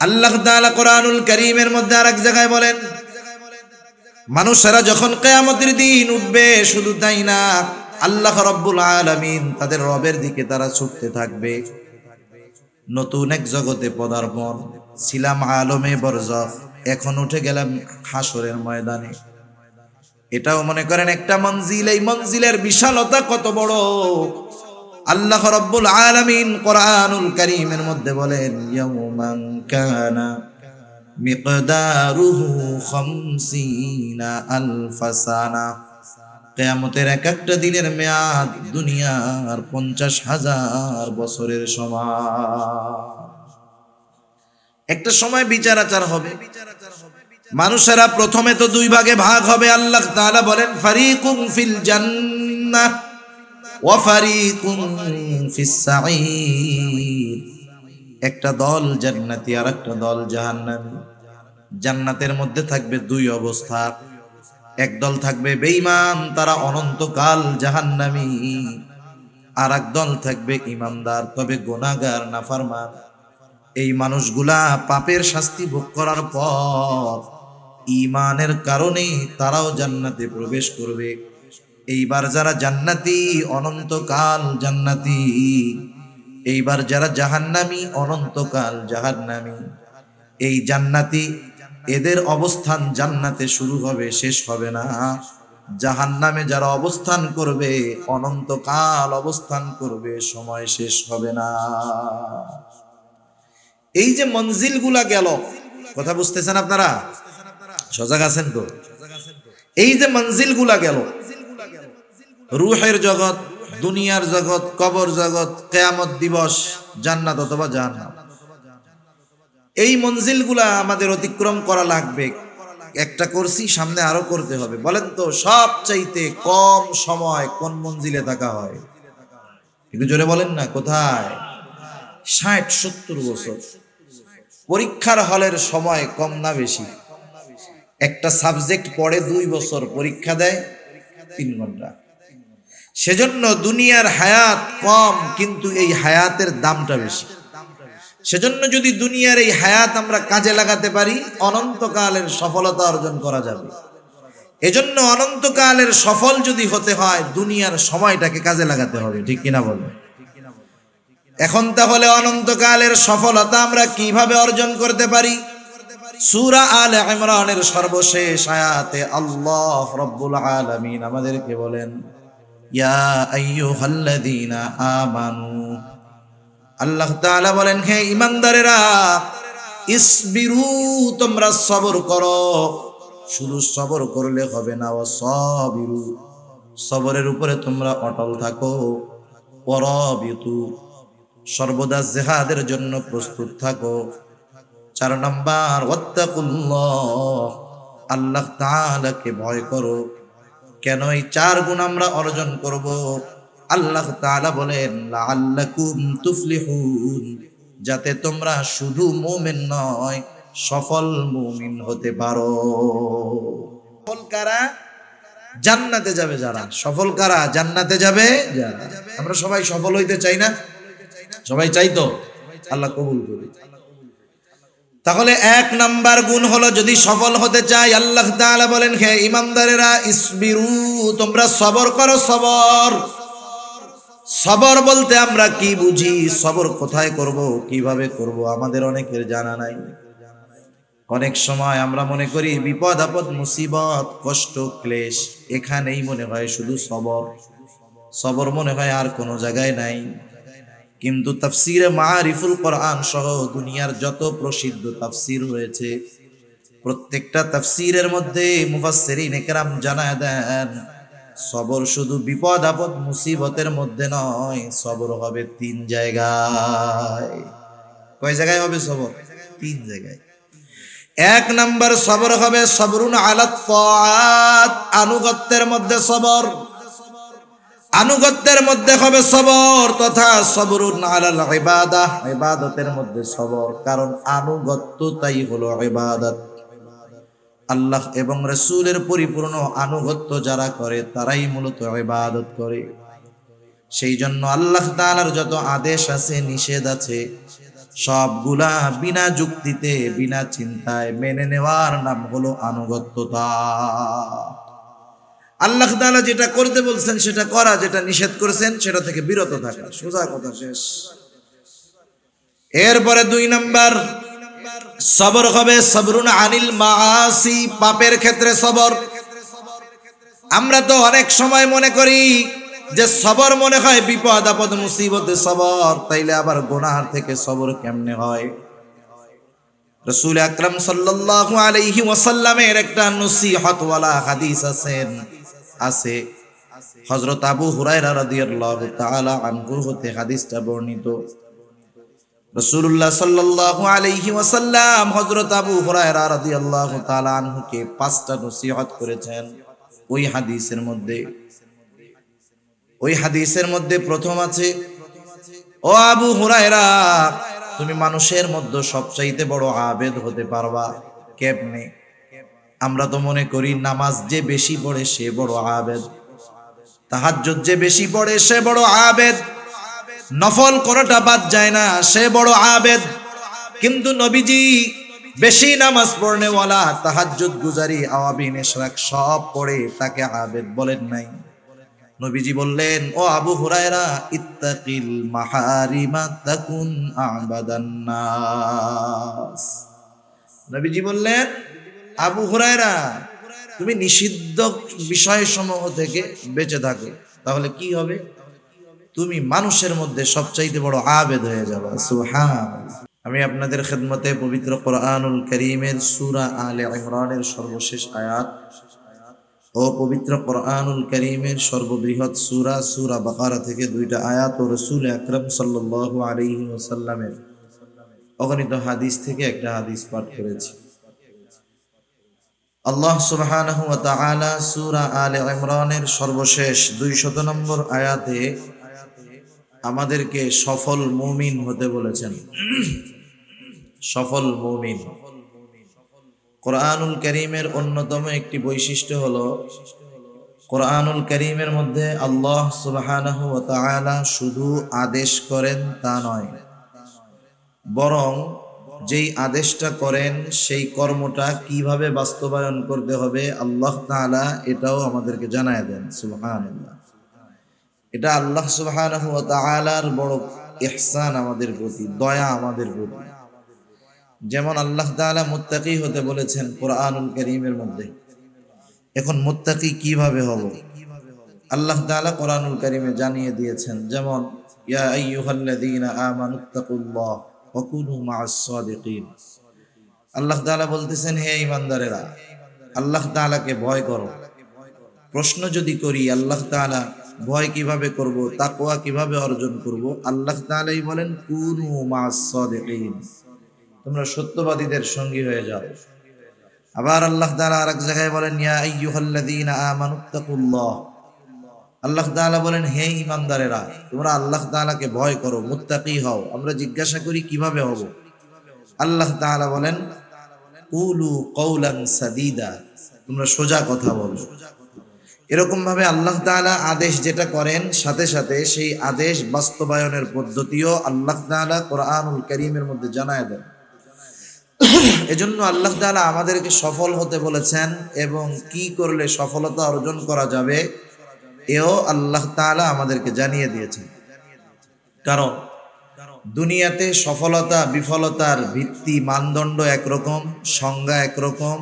আল্লাহ তাআলা কোরআনুল কারীমের মধ্যে আরেক জায়গায় বলেন, মানুষেরা যখন কিয়ামতের দিন উঠবে, শুধু তাই না, আল্লাহ রাব্বুল আলামিন তাদের রবের দিকে তারা ছুটতে থাকবে। নতুন এক জগতে পদার্পণ, ছিলাম আলমে বরজখ, এখন উঠে গেলাম হাসরের ময়দানে। এটাও মনে করেন একটা মঞ্জিল। এই মঞ্জিলের বিশালতা কত বড়! আল্লাহ রাব্বুল আলামিন কোরআনুল কারীমের মধ্যে বলেন, ইয়াউমান কানা মিকদারুহু 50 আলফা সানা। কিয়ামতের এক একটা দিনের মেয়াদ দুনিয়ার 50,000 বছরের সমান। একটা সময় বিচার আচার হবে, মানুষেরা প্রথমে তো দুই ভাগে ভাগ হবে। আল্লাহ তাআলা বলেন, ফারিকুম ফিল জান্নাহ ওয়া ফারিকুম ফিস সাঈর। একটা দল জান্নাতি আর একটা দল জাহান্নামী। জান্নাতের মধ্যে থাকবে দুই অবস্থা, এক দল থাকবে বেঈমান, তারা অনন্তকাল জাহান্নামী। আর এক দল থাকবে ঈমানদার, তবে গুনাহগার, নাফরমান। এই মানুষগুলা পাপের শাস্তি ভোগ করার পর ঈমানের কারণে তারাও জান্নাতে প্রবেশ করবে। এইবার যারা জান্নাতি, অনন্তকাল জান্নাতি। এইবার যারা জাহান্নামী, অনন্তকাল জাহান্নামী। এই জান্নাতি, এদের অবস্থান জান্নাতে শুরু হবে, শেষ হবে না। জাহান্নামে যারা অবস্থান করবে, অনন্তকাল অবস্থান করবে, সময় শেষ হবে না। এই যে মঞ্জিলগুলা গেল, কথা বুঝতেছেন আপনারা? সজাগ আছেন তো? এই যে মঞ্জিলগুলা গেল, রূহের জগৎ, দুনিয়ার জগৎ, কবর জগৎ, কিয়ামত দিবস, জান্নাত অথবা জাহান্নাম। এই মঞ্জিলগুলা আমাদের অতিক্রম করা লাগবে। একটা করছি, সামনে আরো করতে হবে। বলেন তো, সবচাইতে কম সময় কোন মঞ্জিলে থাকা হয়? একটু জোরে বলেন না, কোথায়? 60-70 বছর। পরীক্ষার হলের সময় কম না বেশি? একটা সাবজেক্ট পড়ে 2 বছর, পরীক্ষা দেয় 3 ঘন্টা। সেজন্য দুনিয়ার হায়াত কম, কিন্তু এই হায়াতের দামটা বেশি। সেজন্য যদি দুনিয়ার এই হায়াত আমরা কাজে লাগাতে পারি, অনন্তকালের সফলতা অর্জন করা যাবে। এজন্য অনন্তকালের সফল যদি হতে হয়, দুনিয়ার সময়টাকে কাজে লাগাতে হবে, ঠিক কিনা বলেন? এখন তাহলে অনন্তকালের সফলতা আমরা কিভাবে অর্জন করতে পারি? সূরা আলে ইমরানের সর্বশেষ আয়াতে আল্লাহ রাব্বুল আলামিন আমাদেরকে বলেন, ইয়া আইয়ুহাল্লাযীনা আমানু। আল্লাহ তাআলা বলেন, হে ঈমানদারেরা, ইসবিরু, তোমরা সবর করো। শুধু সবর করলে হবে না, ওয়াসাবিরু, সবরের উপরে তোমরা অটল থাকো। ওয়ারাবিতু, সর্বদা জিহাদের জন্য প্রস্তুত থাকো। 4 নাম্বার, ওয়াত্তাকুল্লাহ, আল্লাহ তাআলাকে ভয় করো। কেন এই 4 গুণ আমরা অর্জন করব? আল্লাহ তাআলা বলেন, লাআল্লাকুম তুফলিহুন, যাতে তোমরা শুধু মুমিন নয়, সফল মুমিন হতে পারো। সফল কারা? জান্নাতে যাবে যারা। সফল কারা? জান্নাতে যাবে যারা। আমরা সবাই সফল হইতে চাই না? সবাই চাই তো? আল্লাহ কবুল করুন। তাহলে 1 নাম্বার গুণ হলো, যদি সফল হতে চাই, আল্লাহ তাআলা বলেন, হে ঈমানদারেরা, ইসবিরু, তোমরা সবর করো। সবর, সবর বলতে আমরা কি বুঝি? সবর কোথায় করব, কিভাবে করব, আমাদের অনেকের জানা নাই। অনেক সময় আমরা মনে করি বিপদ আপদ, মুসিবত, কষ্ট, ক্লেশ, এখানেই মনে হয় শুধু সবর। সবর মনে হয় আর কোনো জায়গায় নাই। কিন্তু তাফসীরে মারিফুল কোরআন সহ দুনিয়ার যত প্রসিদ্ধ তাফসীর রয়েছে, প্রত্যেকটা তাফসীরের মধ্যে মুফাসসিরিনে কেরাম জানায় দেন, সবর শুধু বিপদ আপদ মুসিবতের মধ্যে নয়, সবর হবে 3 জায়গায়। কয় জায়গায় হবে সবর? 3 জায়গায়। 1 নাম্বার সবর হবে সবরুন আলাত তাআত, আনুগত্যের মধ্যে সবর। আনুগত্যের মধ্যে হবে সবর, তথা সবরুন আলাল ইবাদাহ, ইবাদতের মধ্যে সবর। কারণ আনুগত্যটাই হলো ইবাদত। আল্লাহ এবং রাসূলের পরিপূর্ণ আনুগত্য যারা করে, তারাই মূলত ইবাদত করে। সেই জন্য আল্লাহ তাআলার যত আদেশ আছে, নিষেধ আছে, সবগুলা বিনা যুক্তিতে বিনা চিন্তায় মেনে নেওয়ার নাম হলো আনুগত্যতা। আল্লাহ তাআলা যেটা করতে বলছেন সেটা করা, যেটা নিষেধ করেছেন সেটা থেকে বিরত থাকা, সোজা কথা, শেষ। এরপরে 2 নাম্বার সবর হবে সবরুন আনিল মাআসি, পাপের ক্ষেত্রে সবর। আমরা তো অনেক সময় মনে করি যে সবর মনে হয় বিপদ আপদ মুসিবতে সবর, তাইলে আবার গুনাহ থেকে সবর কেমনে হয়? রাসূল আকরাম সাল্লাল্লাহু আলাইহি ওয়াসাল্লামের একটা নসিহতওয়ালা হাদিস আছে হযরত আবু হুরায়রা রাদিয়াল্লাহু তাআলা আনহু হতে হাদিসটা বর্ণিত। রাসূলুল্লাহ সাল্লাল্লাহু আলাইহি ওয়াসাল্লাম হযরত আবু হুরায়রা রাদিয়াল্লাহু তাআলা আনহুকে 5টা নসিহত করেছেন। ওই হাদিসের মধ্যে প্রথম আছে, ও আবু হুরায়রা, তুমি মানুষের মধ্যে সবচাইতে বড় আবেদ হতে পারবা কেমনে? আমরা তো মনে করি নামাজ যে বেশি পড়ে সে বড় আবেদ, তাহাজ্জুদ যে বেশি পড়ে সে বড় আবেদ, নফল কোনটা বাদ যায় না সে বড় আবেদ। কিন্তু নবীজি বেশি নামাজ পড়নেওয়ালা, তাহাজ্জুদ গুজারি, আওয়াবিন ইশরাক সব পড়ে তাকে আবেদ বলেন নাই। নবীজি বললেন, ও আবু হুরায়রা, ইত্তাকিল মাহারিমা তাকুন আবাদান নাস। নবীজি বললেন, আবু হুরায়রা, তুমি নিষিদ্ধ বিষয়সমূহ থেকে বেঁচে থাকো, তাহলে কি হবে? তুমি মানুষের মধ্যে সবচাইতে বড় আবেদ হয়ে যাবে। সুবহানাল্লাহ। আমি আপনাদের খেদমতে পবিত্র কোরআনুল কারীমের সূরা আলে ইমরানের সর্বশেষ আয়াত ও পবিত্র কোরআনুল কারীমের সর্ববৃহৎ সূরা বাকারা থেকে 2টা আয়াত ও রাসূল আকরাম সাল্লাল্লাহু আলাইহি ওয়াসাল্লামের অগণিত হাদিস থেকে একটা হাদিস পাঠ করেছি। আল্লাহ সুবহানাহু ওয়া তাআলা সূরা আলে ইমরানের সর্বশেষ 200 নম্বর আয়াতে আমাদেরকে সফল মুমিন হতে বলেছেন। সফল মুমিন। কোরআনুল কারীমের অন্যতম একটি বৈশিষ্ট্য হলো, কোরআনুল কারীমের মধ্যে আল্লাহ সুবহানাহু ওয়া তাআলা শুধু আদেশ করেন তা নয়, বরং যেই আদেশটা করেন সেই কর্মটা কিভাবে বাস্তবায়ন করতে হবে আল্লাহ তাআলা এটাও আমাদেরকে জানায় দেন। সুবহানাল্লাহ। এটা আল্লাহ সুবহানাহু ওয়া তাআলার বড় ইহসান আমাদের প্রতি, দয়া আমাদের প্রতি। যেমন আল্লাহ তাআলা মুত্তাকি হতে বলেছেন কোরআনুল কারীমের মধ্যে। এখন মুত্তাকি কিভাবে হব আল্লাহ তাআলা কোরআনুল কারীমে জানিয়ে দিয়েছেন। যেমন ইয়া আইয়ুহাল্লাযীনা আমানুত্তাকুল্লাহ ওয়া কুনু মা'আস সাদিকিন। আল্লাহ তাআলা বলতেছেন, হে ঈমানদারেরা, আল্লাহ তাআলাকে ভয় করো। প্রশ্ন যদি করি আল্লাহ তাআলা ভয় কিভাবে করব, তাকওয়া কিভাবে অর্জন করব, আল্লাহ তাআলাই বলেন কুনু মা'আস সাদিকিন, তোমরা সত্যবাদীদের সঙ্গী হয়ে যাও। আবার আল্লাহ তাআলা আরেক জায়গায় বলেন ইয়া আইয়ুহাল্লাযীনা আমানুত্তাকুল্লাহ। আল্লাহ তাআলা বলেন, হে ঈমানদারেরা, তোমরা আল্লাহ তাআলাকে ভয় করো, মুত্তাকি হও। আমরা জিজ্ঞাসা করি কিভাবে হব? আল্লাহ তাআলা বলেন কুলু কওলান সাদীদা, তোমরা সোজা কথা বলো। এরকম ভাবে আল্লাহ তাআলা আদেশ যেটা করেন সাথে সাথে সেই আদেশ বাস্তবায়নের পদ্ধতিও আল্লাহ তাআলা কোরআনুল কারীমের মধ্যে জানায় দেন। এজন্য আল্লাহ তাআলা আমাদেরকে সফল হতে বলেছেন এবং কি করলে সফলতা অর্জন করা যাবে এও আল্লাহ তাআলা আমাদেরকে জানিয়ে দিয়েছেন। কারণ দুনিয়াতে সফলতা বিফলতার ভিত্তি মানদণ্ড একরকম, সংজ্ঞা একরকম।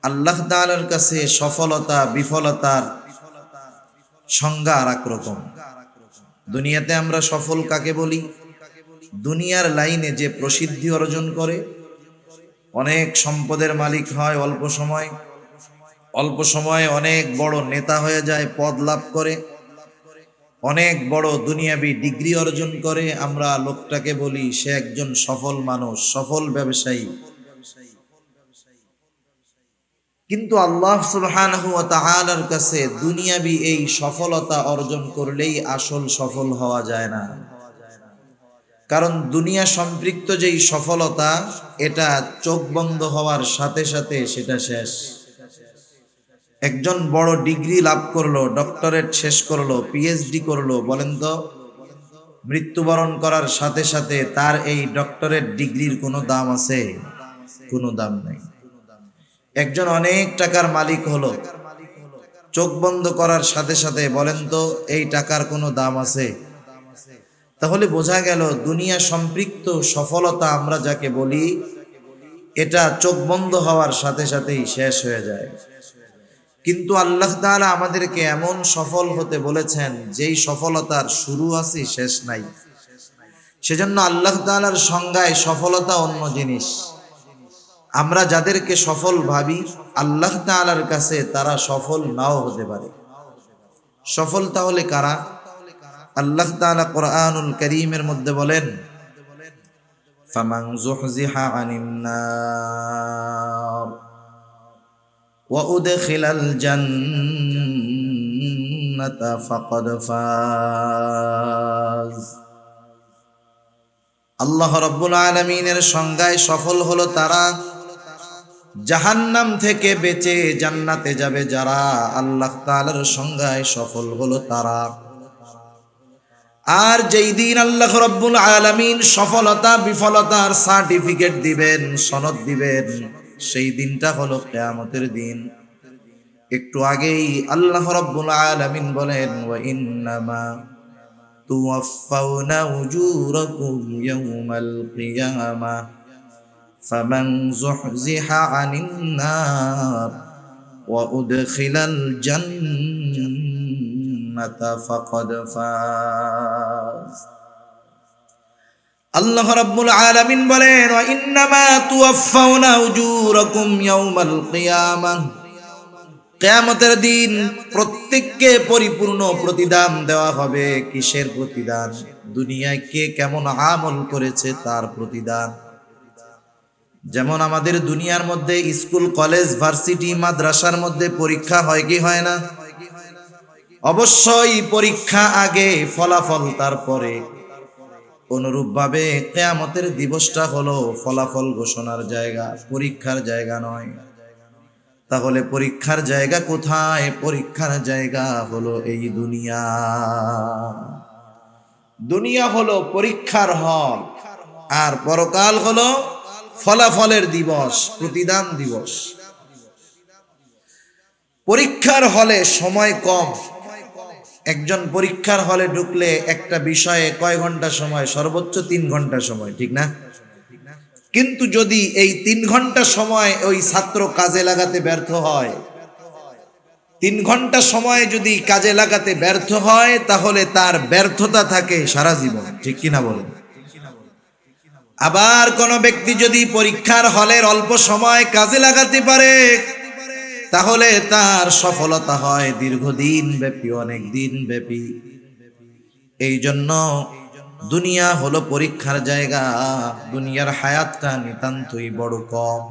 আল্লাহ তাআলার কাছে সফলতা বিফলতার সংজ্ঞা আর একরকম। দুনিয়াতে আমরা সফল কাকে বলি? দুনিয়ার লাইনে যে প্রসিদ্ধি অর্জন করে, অনেক সম্পদের মালিক হয় অল্প সময়ে অনেক বড় নেতা হয়ে যায়, পদ লাভ করে, অনেক বড় দুনিয়াবি ডিগ্রি অর্জন করে, আমরা লোকটাকে বলি সে একজন সফল মানুষ, সফল ব্যবসায়ী। কিন্তু আল্লাহ সুবহানাহু ওয়া তাআলার কাছে দুনিয়াবি এই সফলতা অর্জন করলেই আসল সফল হওয়া যায় না। কারণ দুনিয়া সম্পৃক্ত যেই সফলতা, এটা চোখ বন্ধ হওয়ার সাথে সাথে সেটা শেষ। একজন বড় ডিগ্রি লাভ করলো, ডক্টরেট শেষ করলো, পিএইচডি করলো, বলেন তো মৃত্যুবরণ করার সাথে সাথে তার এই ডক্টরেট ডিগ্রির কোনো দাম আছে? কোনো দাম নাই। একজন অনেক টাকার মালিক হলো, চোখ বন্ধ করার সাথে সাথে বলেন তো এই টাকার কোনো দাম আছে? তাহলে বোঝা গেল দুনিয়া সম্পৃক্ত সফলতা আমরা যাকে বলি, এটা চোখ বন্ধ হওয়ার সাথে সাথেই শেষ হয়ে যায়। কিন্তু আল্লাহ তাআলা আমাদেরকে এমন সফল হতে বলেছেন যেই সফলতার শুরু আছে শেষ নাই। সেজন্য আল্লাহ তাআলার সংজ্ঞায় সফলতা অন্য জিনিস। আমরা যাদেরকে সফল ভাবি, আল্লাহ তাআলার কাছে তারা সফল নাও হতে পারে। সফল তাহলে কারা? আল্লাহ তাআলা কোরআনুল কারীমের মধ্যে বলেন, ফামান যুহজিহা আনিন নার ওয়া উদখিলাল জান্নাতা ফাকাদ ফাজ। আল্লাহ রাব্বুল আলামিনের সংজ্ঞায় সফল হলো তারা জাহান্নাম থেকে বেঁচে জান্নাতে যাবে যারা। আল্লাহ তাআলার সংজ্ঞায় সফল হলো তারা। আর যেই দিন আল্লাহ রাব্বুল আলামিন সফলতা বিফলতার সার্টিফিকেট দিবেন, সনদ দিবেন, সেই দিনটা হলো কিয়ামতের দিন। একটু আগেই আল্লাহ রাব্বুল আলামিন বলেন, ওয়া ইন্নামা তুওয়াফাউনা উজুরাকুম ইয়াওমাল কিয়ামাহ ফামান যুহজিহা আনিন নার ওয়া উদখিলাল জান্নাতা ফাকাদ ফাজ। আল্লাহ রাব্বুল আলামিন বলেন, ওয়া ইন্নামা তুওয়াফাউনা উজুরাকুম ইয়াওমাল কিয়ামাহ, কিয়ামতের দিন প্রত্যেককে পরিপূর্ণ প্রতিদান দেওয়া হবে। কিসের প্রতিদান? দুনিয়ায় কে কেমন আমল করেছে তার প্রতিদান। যেমন আমাদের দুনিয়ার মধ্যে স্কুল, কলেজ, ভার্সিটি, মাদ্রাসার মধ্যে পরীক্ষা হয় কি হয় না? অবশ্যই পরীক্ষা আগে, ফলাফল তারপরে। অনুরূপভাবে কিয়ামতের দিবসটা হলো ফলাফল ঘোষণার জায়গা, পরীক্ষার জায়গা নয়। তাহলে পরীক্ষার জায়গা কোথায়? পরীক্ষার জায়গা হলো এই দুনিয়া। দুনিয়া হলো পরীক্ষার হল, আর পরকাল হলো ফলাফলের দিবস, প্রতিদান দিবস। পরীক্ষার হলে সময় কম। একজন পরীক্ষার হলে ঢুকলে একটা বিষয়ে কয় ঘন্টা সময়? সর্বোচ্চ 3 ঘন্টা সময়, ঠিক না? কিন্তু যদি এই 3 ঘন্টা সময় ওই ছাত্র কাজে লাগাতে ব্যর্থ হয়, 3 ঘন্টা সময় যদি কাজে লাগাতে ব্যর্থ হয়, তাহলে তার ব্যর্থতা থাকে সারা জীবন, ঠিক কিনা বলেন? আবার কোন ব্যক্তি যদি পরীক্ষার হলের অল্প সময় কাজে লাগাতে পারে, তাহলে তার সফলতা হয় দীর্ঘদিন ব্যাপী, অনেক দিন ব্যাপী। এই জন্য দুনিয়া হলো পরীক্ষার জায়গা। দুনিয়ার হায়াতটা নিতান্তই বড় কম।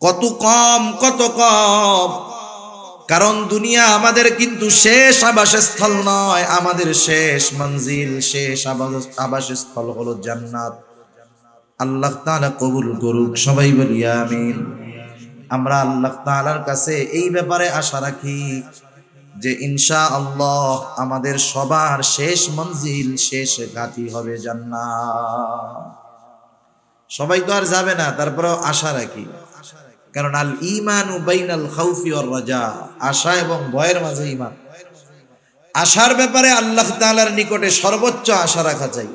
কত কম, কত কম! কারণ দুনিয়া আমাদের কিন্তু শেষ আবাসস্থল নয়, আমাদের শেষ মঞ্জিল, শেষ আবাসস্থল হলো জান্নাত। আল্লাহ তাআলা কবুল করুক, সবাই বলি আমিন। আমরা আল্লাহ তাআলার কাছে এই ব্যাপারে আশা রাখি যে ইনশাআল্লাহ আমাদের সবার শেষ মঞ্জিল, শেষ ঘাঁটি হবে জান্নাত। সবাই তো আর যাবে না, তারপরেও আশা রাখি। কারণ আল ঈমানু বাইনাল খাউফি ওয়ার রাজা, আশা এবং ভয়ের মাঝে ঈমান। আশার ব্যাপারে আল্লাহ তাআলার নিকটে সর্বোচ্চ আশা রাখা চাই,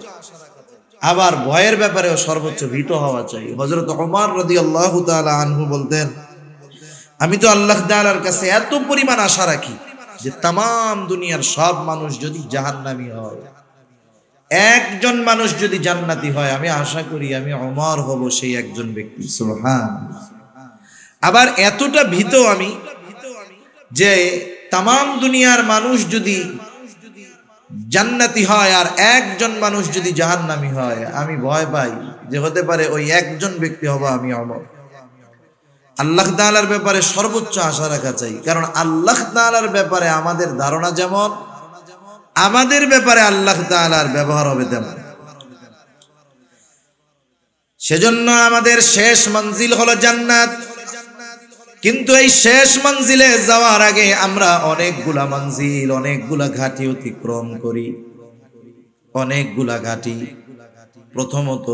আবার ভয়ের ব্যাপারেও সর্বোচ্চ ভীত হওয়া চাই। হযরত ওমর রাদিয়াল্লাহু তাআলা আনহু বলতেন, আমি তো আল্লাহ তাআলার কাছে এত পরিমাণ আশা রাখি যে তাম দুনিয়ার সব মানুষ যদি জাহান্নামী হয়, একজন মানুষ যদি জান্নাতি হয়, আমি আশা করি আমি ওমর হব সেই একজন ব্যক্তি। সুবহানাল্লাহ। আবার এতটা ভীত আমি যে তাম দুনিয়ার মানুষ যদি জান্নাতি হয় আর একজন মানুষ যদি জাহান্নামী হয়, আমি ভয় পাই যে হতে পারে ওই একজন ব্যক্তি হব আমি ওমর। আল্লাহ তাআলার ব্যাপারে সর্বোচ্চ আশা রাখা চাই, কারণ আল্লাহ তাআলার ব্যাপারে আমাদের ধারণা যেমন, আমাদের ব্যাপারে আল্লাহ তাআলার ব্যবহার হবে তেমন। সেজন্য আমাদের শেষ মঞ্জিল হলো জান্নাত। কিন্তু এই শেষ মঞ্জিলে যাওয়ার আগে আমরা অনেকগুলা মঞ্জিল, অনেকগুলা ঘাটি অতিক্রম করি। অনেকগুলা ঘাঁটি। প্রথমত,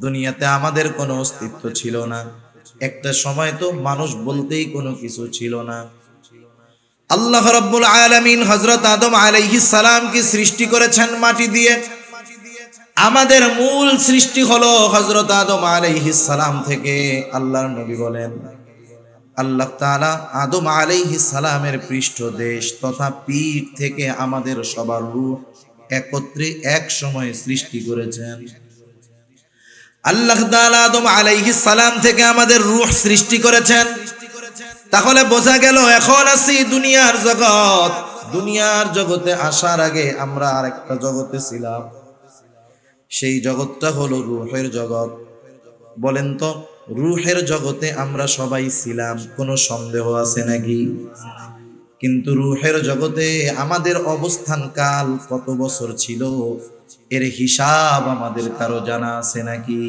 দুনিয়াতে আমাদের কোনো অস্তিত্ব ছিল না। একটা সময় তো মানুষ বলতেই কোনো কিছু ছিল না। আল্লাহ রাব্বুল আলামিন হযরত আদম আলাইহিস সালামকে সৃষ্টি করেছেন মাটি দিয়ে। আমাদের মূল সৃষ্টি হলো হযরত আদম আলাইহিস সালাম থেকে। আল্লাহর নবী বলেন, আল্লাহ তাআলা আদম আলাইহিস সালামের পৃষ্ঠদেশ তথা পিঠ থেকে আমাদের সবার রূহ একত্রে এক সময় সৃষ্টি করেছেন। আল্লাহ তাআলা আদম আলাইহিস সালাম থেকে আমাদের রূহ সৃষ্টি করেছেন। তাহলে বোঝা গেল এখন আছি দুনিয়ার জগৎ। দুনিয়ার জগতে আসার আগে আমরা আরেকটা জগতে ছিলাম। সেই জগৎটা হলো রূহের জগৎ। বলেন তো, রূহের জগতে আমরা সবাই ছিলাম, কোনো সন্দেহ আছে নাকি? কিন্তু রূহের জগতে আমাদের অবস্থান কাল কত বছর ছিল, এর হিসাব আমাদের কারো জানা আছে নাকি?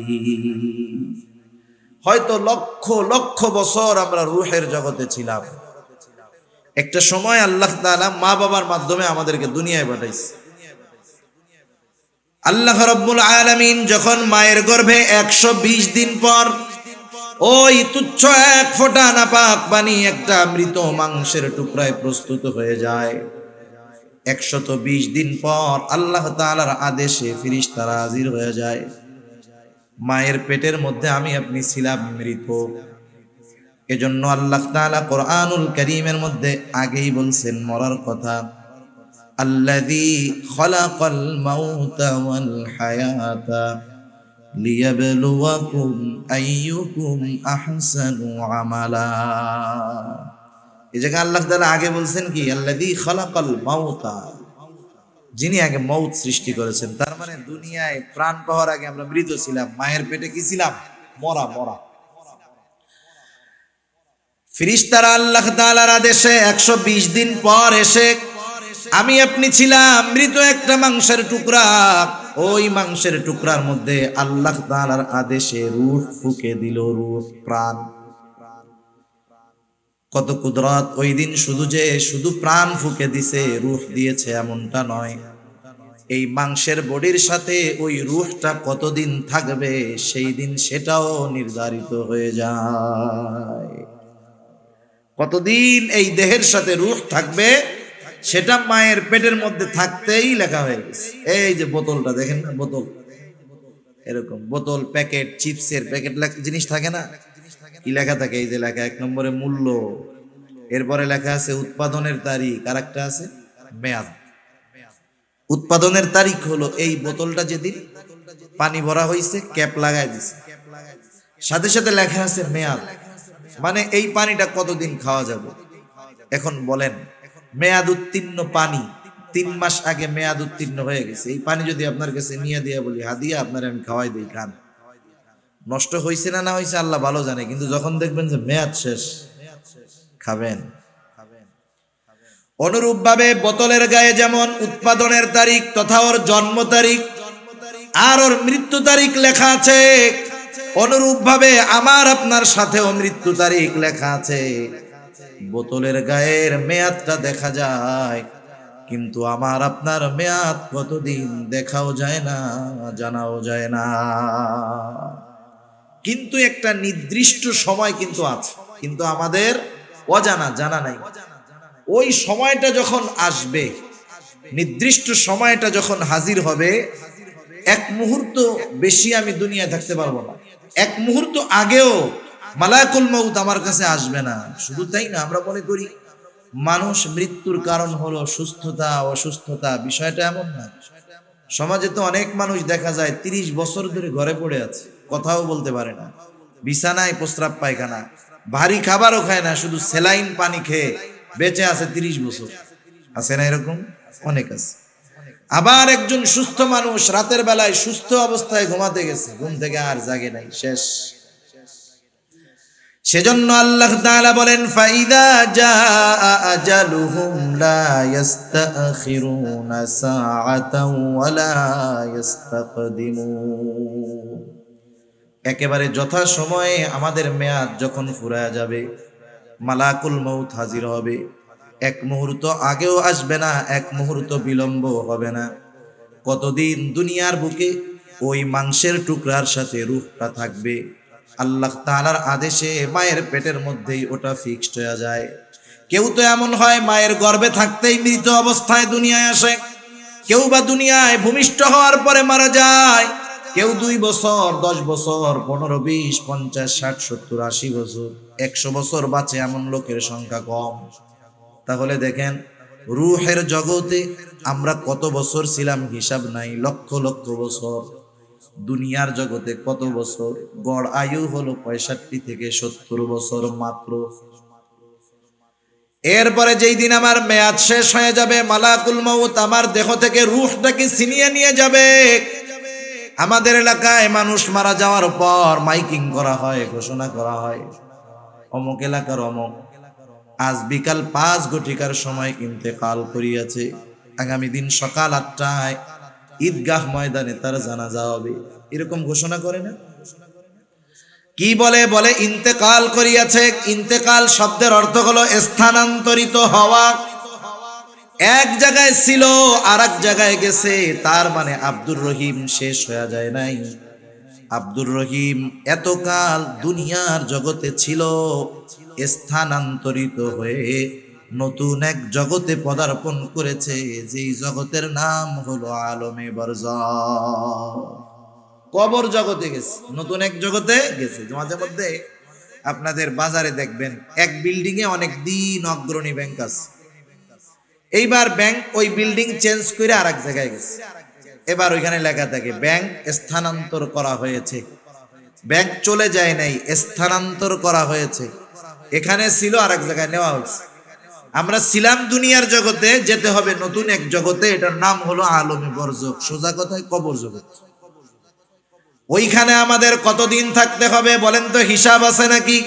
হয়তো লক্ষ লক্ষ বছর আমরা রূহের জগতে ছিলাম। একটা সময় আল্লাহ তাআলা মা বাবার মাধ্যমে আমাদেরকে দুনিয়ায় পাঠাইছে। আল্লাহ রাব্বুল আলামিন যখন মায়ের গর্ভে 120 দিন পর ওই তুচ্ছ এক ফোঁটা নাপাক পানি একটা মৃত মাংসের টুকরায় প্রস্তুত হয়ে যায়, 120 দিন পর আল্লাহ তাআলার আদেশে ফেরেশতারা হাজির হয়ে যায়। মায়ের পেটের মধ্যে আমি আপনি ছিলাম মৃত। এজন্য আল্লাহ তাআলা কোরআনুল কারীমের মধ্যে আগেই বলছেন মরার কথা, আল্লাযী খালাকাল মাউতা ওয়াল হায়াতা লিয়াবলুয়াকুম আইয়ুকুম আহসানু আমালা। এই জায়গায় আল্লাহ তাআলা আগে বলছেন কি, আল্লাযী খালাকাল মাউতা, যিনি আগে মৌত সৃষ্টি করেছেন। তার মানে দুনিয়ায় প্রাণ পাওয়ার আগে আমরা মৃত ছিলাম। মায়ের পেটে কি ছিলাম? মরা। ফেরেশতারা আল্লাহ তাআলার আদেশে 120 দিন পর এসে আমি আপনি ছিলাম মৃত একটা মাংসের টুকরা। ওই মাংসের টুকরার মধ্যে আল্লাহ তাআলার আদেশে রূহ ফুঁকে দিল, রূহ, প্রাণ। কত কুদরত! ওই দিন শুধু প্রাণ ফুঁকে দিছে, রূহ দিয়েছে এমনটা নয়। এই মাংসের বডির সাথে ওই রূহটা কতদিন থাকবে সেই দিন সেটাও নির্ধারিত হয়ে যায়। কতদিন এই দেহের সাথে রূহ থাকবে সেটা মায়ের পেটের মধ্যে থাকতেই লেখা হয়ে গেছে। এই যে বোতলটা দেখেন না, বোতল, এরকম বোতল, প্যাকেট, চিপসের প্যাকেট জিনিস থাকে না, কি লেখা থাকে? এই যে লেখা 1 নম্বরে মূল্য, এরপরে লেখা আছে উৎপাদনের তারিখ, আর একটা আছে মেয়াদ। উৎপাদনের তারিখ হলো এই বোতলটা যেদিন পানি ভরা হয়েছে ক্যাপ লাগাই দিছে, সাথে সাথে লেখা আছে মেয়াদ, মানে এই পানিটা কতদিন খাওয়া যাবে। এখন বলেন, মেয়াদ উত্তীর্ণ পানি 3 মাস আগে মেয়াদ উত্তীর্ণ হয়ে গেছে, এই পানি যদি আপনার কাছে নিয়ে দিয়া বলি হাদিয়া আপনার আমি খাওয়াই দিই, খান, নষ্ট হয়েছে না হয়েছে আল্লাহ ভালো জানে, কিন্তু যখন দেখবেন যে মেয়াদ শেষ খাবেন। অনুরূপ ভাবে বোতলের গায়ে যেমন উৎপাদনের তারিখ তথা ওর জন্ম তারিখ আর ওর মৃত্যু তারিখ লেখা আছে, অনুরূপ ভাবে আমার আপনার সাথেও মৃত্যু তারিখ লেখা আছে। বোতলের গায়ের মেয়াদটা দেখা যায়, কিন্তু আমার আপনার মেয়াদ কতদিন দেখাও যায় না, জানাও যায় না। কিন্তু একটা নির্দিষ্ট সময় কিন্তু আছে, কিন্তু আমাদের অজানা, জানা নাই। ওই সময়টা যখন আসবে, নির্দিষ্ট সময়টা যখন হাজির হবে, 1 মুহূর্ত বেশি আমি দুনিয়ায় থাকতে পারবো না। 1 মুহূর্ত আগেও মালাকুল মউত আমার কাছে আসবে না। শুধু তাই না, আমরা মনে করি মানুষ মৃত্যুর কারণ হলো সুস্থতা, অসুস্থতা। বিষয়টা এমন না। সমাজে তো অনেক মানুষ দেখা যায় 30 বছর ধরে ঘরে পড়ে আছে, কথাও বলতে পারে না, বিছানায় প্রস্রাব পায়খানা, ভারী খাবারও খায় না, শুধু স্যালাইন পানি খেয়ে বেঁচে আছে 30 বছর। আছে না এরকম? অনেক আছে। আবার একজন সুস্থ মানুষ রাতের বেলায় সুস্থ অবস্থায় ঘুমাতে গেছে, ঘুম থেকে আর জাগে নাই, শেষ। সেজন্য আল্লাহ তাআলা বলেন, ফাইদা জাআ আজালুহুম লা ইস্তাখিরুনা সাআতাও ওয়া লা ইস্তাকদিমুন। একেবারে যথা সময়ে আমাদের মেয়াদ যখন ফুরায়া যাবে, মালাকুল মউত হাজির হবে। 1 মুহূর্ত আগেও আসবে না, 1 মুহূর্ত বিলম্ব হবে না। কতদিন দুনিয়ার বুকে ওই মাংসের টুকরার সাথে রূহটা থাকবে। আল্লাহ তাআলার আদেশে মায়ের পেটের মধ্যেই ওটা ফিক্সড হয়ে যায়। কেউ তো এমন হয় মায়ের গর্ভে থাকতেই মৃত অবস্থায় দুনিয়ায় আসে, কেউ বা দুনিয়ায় ভূমিষ্ঠ হওয়ার পরে মারা যায়, কেউ 2 বছর, 10 বছর, 15, 20, 50, 60, 70, 80 বছর, 100 বছর বাঁচে এমন লোকের সংখ্যা কম। তাহলে দেখেন রূহের জগতে আমরা কত বছর ছিলাম হিসাব নাই, লক্ষ লক্ষ বছর। দুনিয়ার জগতে কত বছর? গড় আয়ু হলো 65 থেকে 70 বছর মাত্র। এরপরে যেই দিন আমার মেয়াদ শেষ হয়ে যাবে, মালাকুল মউত আমার দেহ থেকে রূহটাকে ছিনিয়ে নিয়ে যাবে। আমাদের এলাকায় মানুষ মারা যাওয়ার পর মাইকিং করা হয়, ঘোষণা করা হয়, অমুক এলাকার অমুক আজ বিকাল 5 ঘটিকার সময় ইন্তেকাল করিয়াছে, আগামী দিন সকাল 8টায় ঈদগাহ ময়দানে তার জানাজা হবে। এরকম ঘোষণা করে না? কি বলে? বলে ইন্তেকাল করিয়াছে। ইন্তেকাল শব্দের অর্থ হলো স্থানান্তরিত হওয়া। এক জায়গায় ছিল আর এক জায়গায় গেছে, তার মানে আব্দুর রহিম শেষ হয়ে যায় নাই। আব্দুর রহিম এতকাল দুনিয়ার জগতে ছিল, স্থানান্তরিত হয়ে নতুন এক জগতে পদার্পণ করেছে, যেই জগতের নাম হলো আলমে বারজাখ। কবর জগতে গেছে, নতুন এক জগতে গেছে। মাঝে মধ্যে আপনাদের বাজারে দেখবেন এক বিল্ডিং এ অনেক দিন অগ্রণী ব্যাংক আছে, এইবার ব্যাংক ওই বিল্ডিং চেঞ্জ করে আরেক জায়গায় গেছে। এবার ওইখানে লেখা থাকে ব্যাংক স্থানান্তর করা হয়েছে। ব্যাংক চলে যায় নাই, স্থানান্তর করা হয়েছে। এখানে ছিল আরেক জায়গায় নেওয়া হয়েছে। আমরা ছিলাম দুনিয়ার জগতে, যেতে হবে নতুন এক জগতে, এটার নাম হলো আলমে বারজাখ, সোজা কথায় কবর জগৎ। ওইখানে আমাদের কতদিন থাকতে হবে বলেন তো? হিসাব আছে নাকি?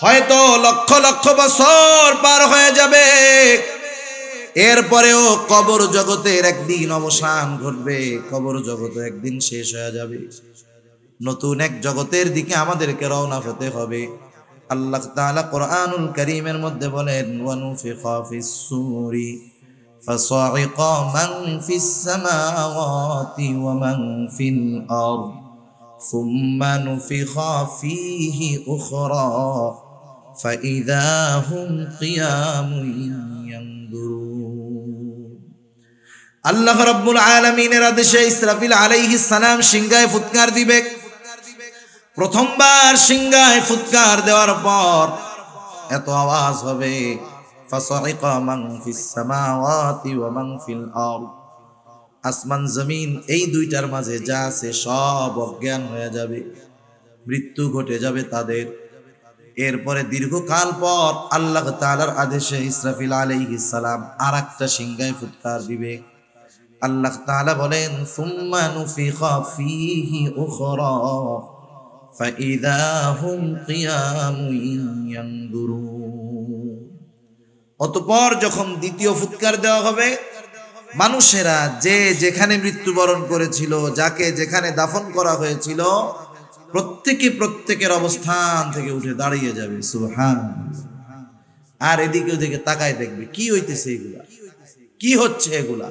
হয়তো লক্ষ লক্ষ বছর পার হয়ে যাবে, এরপরেও কবর জগতের একদিন অবসান ঘটবে, কবর জগৎ একদিন শেষ হয়ে যাবে। নতুন এক জগতের দিকে আমাদেরকে রওনা হতে হবে। আল্লাহ তাআলা কোরআনুল কারীমের মধ্যে বলেন, ওয়ানুফিখা ফিস সূরি ফাসাইকা মান ফিস সামাওয়াতি ওয়া মান ফিল আরদ সুম্মা নুফিখা ফীহি উখরা ফাইযা হুম কিয়ামুন ইয়ানদুরুন। আল্লাহ রাব্বুল আলামিনের আদেশে ইসরাফিল আলাইহিস সালাম সিংহায় ফুৎকার দিবে। প্রথমবার সিংহায় ফুৎকার দেওয়ার পর এত আওয়াজ হবে, ফাসাইকা মান ফিস সামাওয়াতি ওয়া মান ফিল আরদ, আসমান জমিন এই দুইটার মাঝে যা আছে সব অজ্ঞান হয়ে যাবে, মৃত্যু ঘটে যাবে তাদের। এরপরে দীর্ঘকাল পর আল্লাহ তাআলার আদেশে ইসরাফিল আলাইহিস সালাম আরেকটা সিংহায় ফুৎকার দিবে। আল্লাহ তাআলা বলেন, সুম্মা নুফিখা ফীহি উখরা ফাইযা হুম কিয়ামুন ইয়ানদুরুন। অতঃপর যখন দ্বিতীয় ফুৎকার দেওয়া হবে, মানুষেরা যে যেখানে মৃত্যুবরণ করেছিল, যাকে যেখানে দাফন করা হয়েছিল, প্রত্যেকে প্রত্যেকের অবস্থান থেকে উঠে দাঁড়িয়ে যাবে। সুবহানাল্লাহ। আর এদিকে ওদিকে তাকায় দেখবে কি হইতেছে, এগুলা কি হচ্ছে। এগুলা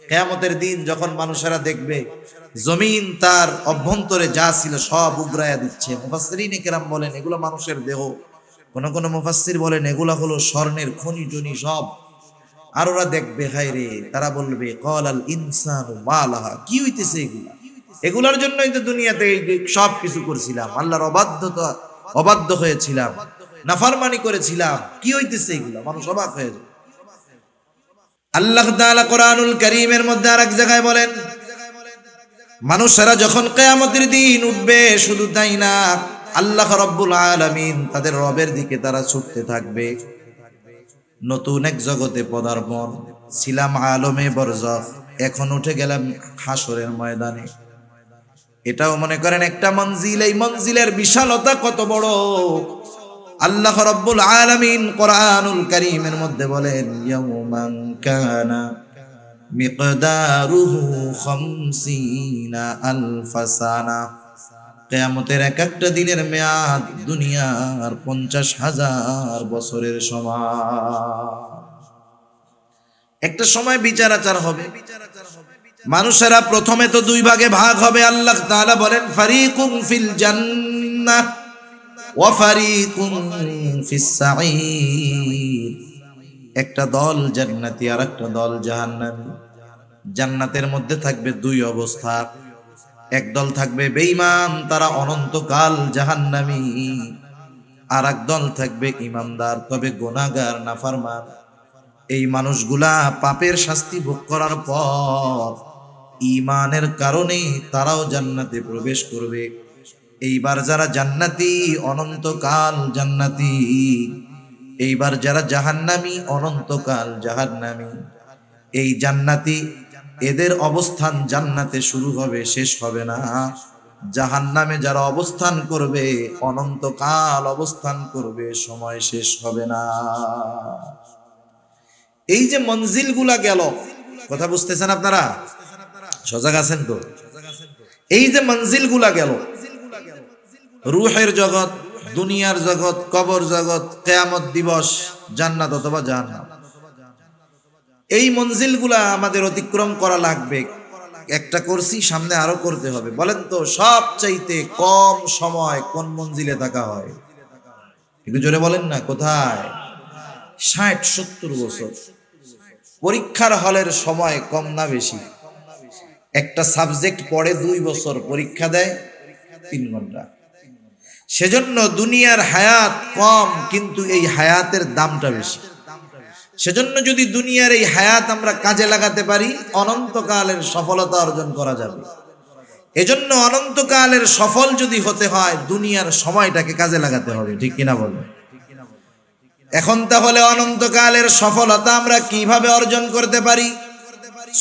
কিয়ামতের দিন যখন মানুষেরা দেখবে জমিন তার অভ্যন্তরে যা ছিল সব উগরায়া দিচ্ছে। মুফাসসিরিনে কেরাম বলেন এগুলো মানুষের দেহ, কোন কোন মুফাসসির বলেন এগুলা হলো স্বর্ণের খনি টনি সব। আর ওরা দেখবে, হায় রে, তারা বলবে ক্বালাল ইনসানু মা লাহা, কি হইতেছে এগুলা? এগুলার জন্যই তো দুনিয়াতে সব কিছু করছিলাম, আল্লাহর অবাধ্য হয়েছিলাম, নাফরমানি করেছিলাম, কি হইতেছে এগুলা? মানুষ অবাক হয়ে যায়। আল্লাহ তাআলা কোরআনুল কারীমের মধ্যে আরেক জায়গায় বলেন, মানুষেরা যখন কিয়ামতের দিন উঠবে, শুধু তাই না, আল্লাহ রাব্বুল আলামিন তাদের রবের দিকে তারা ছুটতে থাকবে। নতুন এক জগতে পদার্পণ। ছিলাম আলমে বারজাখ, এখন উঠে গেলাম হাসরের ময়দানে। এটাও মনে করেন একটা মঞ্জিল। এই মঞ্জিলের বিশালতা কত বড়! আল্লাহ রাব্বুল আলামিন কোরআনুল কারীমের মধ্যে বলেন, ইয়াউমান কানা মিকদারুহু 50 আলফা সানা। কিয়ামতের এক একটা দিনের মেয়াদ দুনিয়ার 50,000 বছরের সমান। একটা সময় বিচার আচার হবে, মানুষেরা প্রথমে তো দুই ভাগে ভাগ হবে। আল্লাহ তাআলা বলেন ফারিকুম ফিল জান্নাহ ওয়া ফারিকুম ফিস সাঈর। একটা দল জান্নাতি আর একটা দল জাহান্নামী। জান্নাতের মধ্যে থাকবে দুই অবস্থা, এক দল থাকবে বেঈমান, তারা অনন্তকাল জাহান্নামী, আর এক দল থাকবে ঈমানদার তবে গুনাহগার নাফরমান। এই মানুষগুলা পাপের শাস্তি ভোগ করার পর ঈমানের কারণে তারাও জান্নাতে প্রবেশ করবে। এইবার যারা জান্নাতি অনন্তকাল জান্নাতি, এইবার যারা জাহান্নামী অনন্তকাল জাহান্নামী। এই জান্নাতি এদের অবস্থান জান্নাতে শুরু হবে, শেষ হবে না। জাহান্নামে যারা অবস্থান করবে অনন্তকাল অবস্থান করবে, সময় শেষ হবে না। এই যে মঞ্জিলগুলা গেল, কথা বুঝতেছেন আপনারা? সজাগ আছেন তো? এই যে মঞ্জিলগুলা গেল, রূহের জগৎ, দুনিয়ার জগৎ, কবর জগৎ, কিয়ামত দিবস, জান্নাত অথবা জাহান্নাম, এই মঞ্জিলগুলা আমাদের অতিক্রম করা লাগবে। একটা করছি, সামনে আরো করতে হবে। বলেন তো সবচাইতে কম সময় কোন মঞ্জিলে থাকা হয়? একটু জোরে বলেন না, কোথায়? 60-70 বছর। পরীক্ষার হলের সময় কম না বেশি? একটা সাবজেক্ট পড়ে 2 বছর, পরীক্ষা দেয় 3 ঘন্টা। সেজন্য দুনিয়ার হায়াত কম, কিন্তু এই হায়াতের দামটা বেশি। সেজন্য যদি দুনিয়ার এই হায়াত আমরা কাজে লাগাতে পারি, অনন্তকালের সফলতা অর্জন করা যাবে। এজন্য অনন্তকালের সফল যদি হতে হয়, দুনিয়ার সময়টাকে কাজে লাগাতে হবে, ঠিক কিনা বলেন? এখন তাহলে অনন্তকালের সফলতা আমরা কিভাবে অর্জন করতে পারি?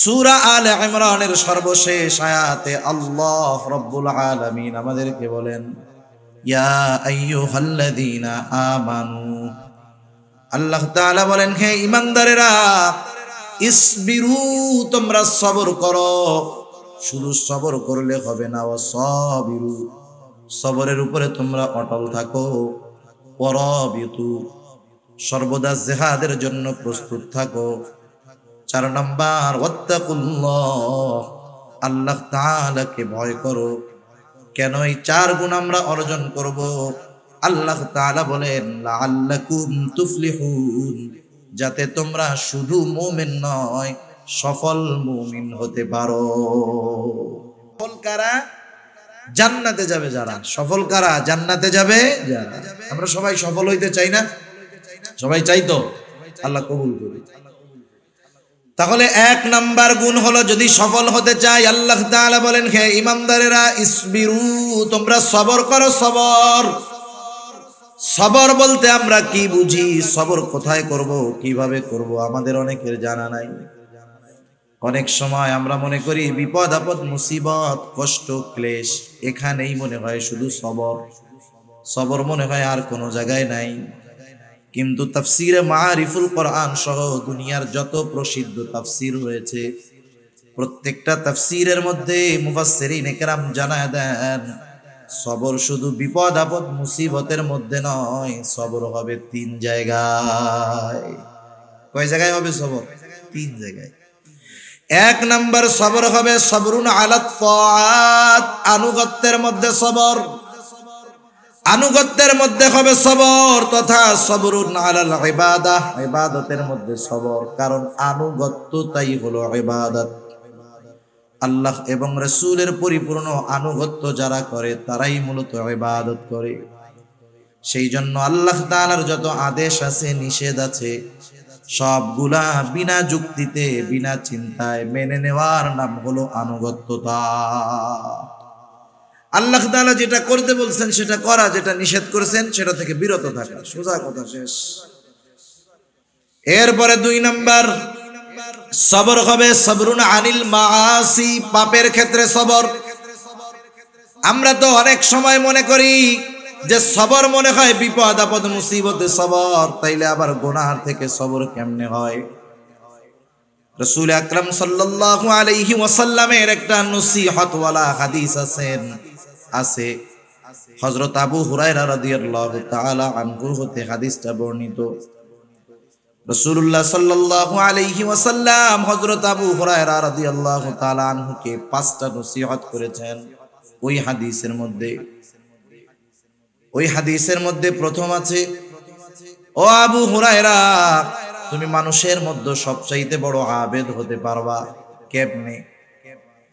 সূরা আলে ইমরানের সর্বশেষ আয়াতে আল্লাহ রাব্বুল আলামিন আমাদেরকে বলেন, ইয়া আইয়ুহাল্লাযীনা আমানু, আল্লাহ তাআলা বলেন, হে ঈমানদারেরা, ইসবিরু, তোমরা সবর করো। শুধু সবর করলে হবে না, ওয়াসাবিরু, সবরের উপরে তোমরা অটল থাকো। ওয়ারাবিতু, সর্বদা জিহাদের জন্য প্রস্তুত থাকো। 4 নাম্বার, ওয়াত্তাকুল্লাহ, আল্লাহ তাআলাকে ভয় করো। কেন এই 4 গুণ আমরা অর্জন করব? আল্লাহ তাআলা বলেন লাআল্লাকুম তুফলিহুন, যাতে তোমরা শুধু মুমিন নয়, সফল মুমিন হতে পারো। সফল কারা? জান্নাতে যাবে যারা। সফল কারা? জান্নাতে যাবে যারা। আমরা সবাই সফল হইতে চাই না? সবাই চাই তো? আল্লাহ কবুল করুন। তাহলে 1 নাম্বার গুণ হলো, যদি সফল হতে চাই, আল্লাহ তাআলা বলেন, হে ঈমানদারেরা, ইসবিরু, তোমরা সবর করো। সবর, সবর বলতে আমরা কি বুঝি? সবর কোথায় করব, কিভাবে করব, আমাদের অনেকের জানা নাই। অনেক সময় আমরা মনে করি বিপদ আপদ মুসিবত কষ্ট ক্লেশ এখানেই মনে হয় শুধু সবর। সবর মনে হয় আর কোনো জায়গায় নাই। কিন্তু তাফসিরে মারিফুল কোরআন সহ দুনিয়ার যত প্রসিদ্ধ তাফসির রয়েছে, প্রত্যেকটা তাফসিরের মধ্যে মুফাসসিরিনে কেরাম জানায় দেন, সবর শুধু বিপদ আপদ মুসিবতের মধ্যে নয়, সবর হবে 3 জায়গায়। কয় জায়গায় হবে সবর? 3 জায়গায়। 1 নাম্বার সবর হবে সবরুন আলা তাআত, আনুগত্যের মধ্যে সবর। আনুগত্যের মধ্যে হবে সবর, তথা সবরুন আলাল ইবাদাহ, ইবাদতের মধ্যে সবর। কারণ আনুগত্যটাই হলো ইবাদত। আল্লাহ এবং রাসূলের পরিপূর্ণ আনুগত্য যারা করে তারাই মূলত ইবাদত করে। সেই জন্য আল্লাহ তাআলার যত আদেশ আছে, নিষেধ আছে, সবগুলা বিনা যুক্তিতে বিনা চিন্তায় মেনে নেওয়ার নাম হলো আনুগত্যতা। আল্লাহ তাআলা যেটা করতে বলছেন সেটা করা, যেটা নিষেধ করেছেন সেটা থেকে বিরত থাকা, সোজা কথা, শেষ। এরপরে 2 নাম্বার সবর হবে সবরুন আনিল মাআসি, পাপের ক্ষেত্রে সবর। আমরা তো অনেক সময় মনে করি যে সবর মনে হয় বিপদ আপদ মুসিবতে সবর, তাইলে আবার গুনাহ থেকে সবর কেমনে হয়? রাসূল আকরাম সাল্লাল্লাহু আলাইহি ওয়াসাল্লামের একটা নসিহত ওয়ালা হাদিস আছে। হযরত আবু হুরায়রা রাদিয়াল্লাহু তাআলা আনহু হতে হাদিসটা বর্ণিত। রাসূলুল্লাহ সাল্লাল্লাহু আলাইহি ওয়াসাল্লাম হযরত আবু হুরায়রা রাদিয়াল্লাহু তাআলা আনহুকে 5টা নসিহত করেছেন। ওই হাদিসের মধ্যে প্রথম আছে, ও আবু হুরায়রা, তুমি মানুষের মধ্যে সবচাইতে বড় আবেদ হতে পারবা কেমনে?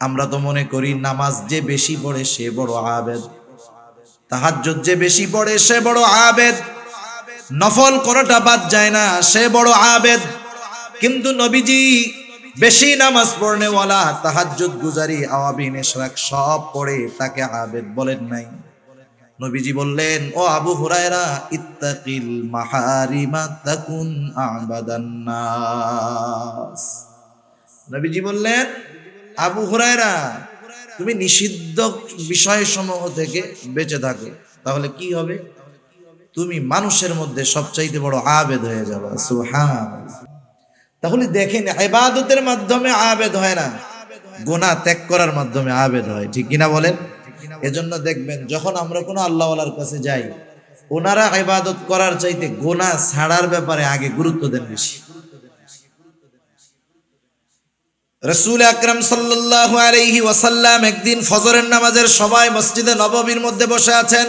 আমরা তো মনে করি নামাজ যে বেশি পড়ে সে বড় আবেদ, তাহাজ্জুদ যে বেশি পড়ে সে বড় আবেদ, নফল কোনটা বাদ যায় না সে বড় আবেদ। কিন্তু নবীজি বেশি নামাজ পড়নে ওয়ালা, তাহাজ্জুদ গুজারি, আওয়াবিন ইশরাক সব পড়ে তাকে আবেদ বলেন নাই। নবীজি বললেন, ও আবু হুরায়রা, ইত্তাকিল মাহারিমা তাকুন আবাদান নাস। নবীজি বললেন, আবু হুরায়রা, তুমি নিষিদ্ধ বিষয়সমূহ থেকে বেঁচে থাকো, তাহলে কি হবে? তুমি মানুষের মধ্যে সবচাইতে বড় আবেদ হয়ে যাবে। সুবহানাল্লাহ। তাহলে দেখেন, ইবাদতের মাধ্যমে আবেদ হয় না, গুনাহ ত্যাগ করার মাধ্যমে আবেদ হয়, ঠিক কিনা বলেন? এজন্য দেখবেন যখন আমরা কোনো আল্লাহওয়ালার কাছে যাই, ওনারা ইবাদত করার চাইতে গুনাহ ছাড়ার ব্যাপারে আগে গুরুত্ব দেন বেশি। রাসূল আকরাম সাল্লাল্লাহু আলাইহি ওয়াসাল্লাম একদিন ফজরের নামাজের সময় মসজিদে নববীর মধ্যে বসে আছেন,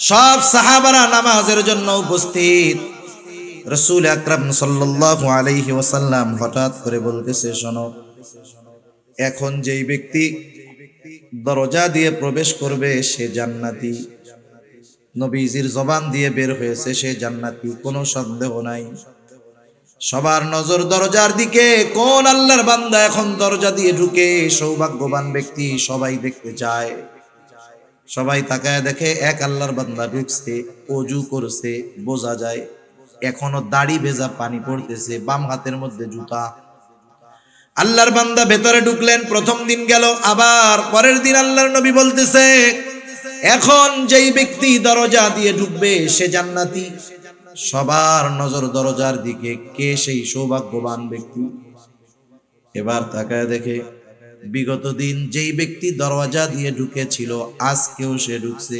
সব সাহাবারা নামাজের জন্য উপস্থিত। রাসূল আকরাম সাল্লাল্লাহু আলাইহি ওয়াসাল্লাম হঠাৎ করে বলতেছে, শোনো, এখন যেই ব্যক্তি দরজা দিয়ে প্রবেশ করবে সে জান্নাতি। নবীজির জবান দিয়ে বের হয়েছে সে জান্নাতি, কোনো সন্দেহ নাই। সবার নজর দরজার দিকে, কোন আল্লাহর বান্দা এখন দরজা দিয়ে ঢুকে সৌভাগ্যবান ব্যক্তি, সবাই দেখতে চায়। সবাই তাকায় দেখে এক আল্লাহর বান্দা ঢুকছে, ওযু করছে, বোঝা যায় এখনো দাড়ি ভেজা পানি পড়তেছে, বাম হাতের মধ্যে জুতা। আল্লাহর বান্দা ভেতরে ঢুকলেন, প্রথম দিন গেল, আবার পরের দিন আল্লাহর নবী বলতেছে, এখন যেই ব্যক্তি দরজা দিয়ে ঢুকবে সে জান্নাতি। সবার নজর দরজার দিকে, কে সেই সৌভাগ্যবান ব্যক্তি? এবার তাকায় দেখে বিগত দিন যেই ব্যক্তি দরজা দিয়ে ঢুকেছিল আজকেও সে ঢুকছে।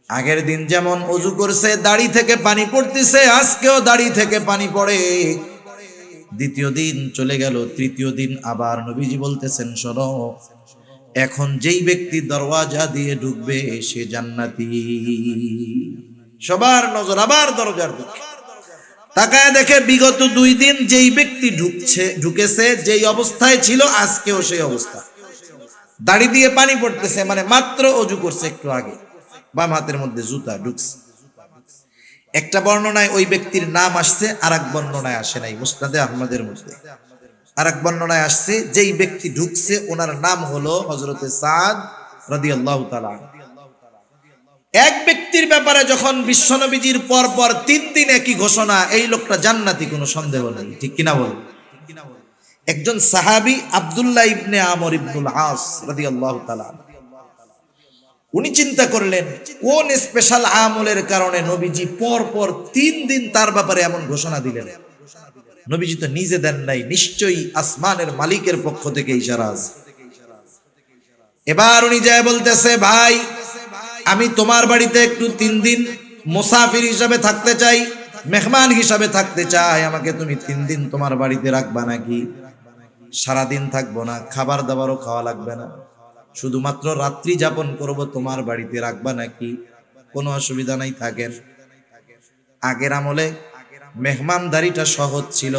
আগের দিন যেমন ওযু করছে, দাড়ি থেকে পানি পড়তেছে, আজকেও দাড়ি থেকে পানি পড়ে। দ্বিতীয় দিন চলে গেল, তৃতীয় দিন আবার নবীজি বলতেছেন, শোনো, এখন যেই ব্যক্তি দরওয়াজা দিয়ে ঢুকবে সে জান্নাতি। সবার নজর আবার দরজার দিকে, তাকায় দেখে বিগত 2 দিন যেই ব্যক্তি ঢুকেছে যেই অবস্থায় ছিল আজকেও সেই অবস্থা, দাড়ি দিয়ে পানি পড়তেছে, মানে মাত্র ওযু করছে একটু আগে, বাম হাতের মধ্যে জুতা, ঢুকছে। একটা বর্ণনায় ওই ব্যক্তির নাম আসছে, আর এক বর্ণনায় আসে নাই। মুসনাদে আহমদের মধ্যে আর এক বর্ণনায় আসছে যেই ব্যক্তি ঢুকছে ওনার নাম হলো হযরতে সাদ রাদিয়াল্লাহু তাআলা। এক ব্যক্তির ব্যাপারে যখন বিশ্বনবীজির পর 3 দিন একই ঘোষণা, এই লোকটা জান্নাতি, কোনো সন্দেহ নেই, ঠিক কিনা বল? একজন সাহাবী আব্দুল্লাহ ইবনে আমর ইবনুল আস রাদিয়াল্লাহু তাআলা, উনি চিন্তা করলেন কোন স্পেশাল আমলের কারণে নবীজি পর 3 দিন তার ব্যাপারে এমন ঘোষণা দিলেন। নবীজি তো নিজে দেন নাই, নিশ্চয়ই আসমানের মালিকের পক্ষ থেকে ইশারা আছে। এবার উনি যায় বলতেছে, ভাই, আমি তোমার বাড়িতে একটু 3 দিন মুসাফির হিসাবে থাকতে চাই, মেহমান হিসাবে থাকতে চাই, আমাকে তুমি 3 দিন তোমার বাড়িতে রাখবা নাকি? সারাদিন থাকবো না, খাবার দাবারও খাওয়া লাগবে না, শুধুমাত্র রাত্রি যাপন করব, তোমার বাড়িতে রাখবা নাকি? কোনো অসুবিধা নাই, থাকেন। আগের আমলে মেহমানদারিটা সহজ ছিল,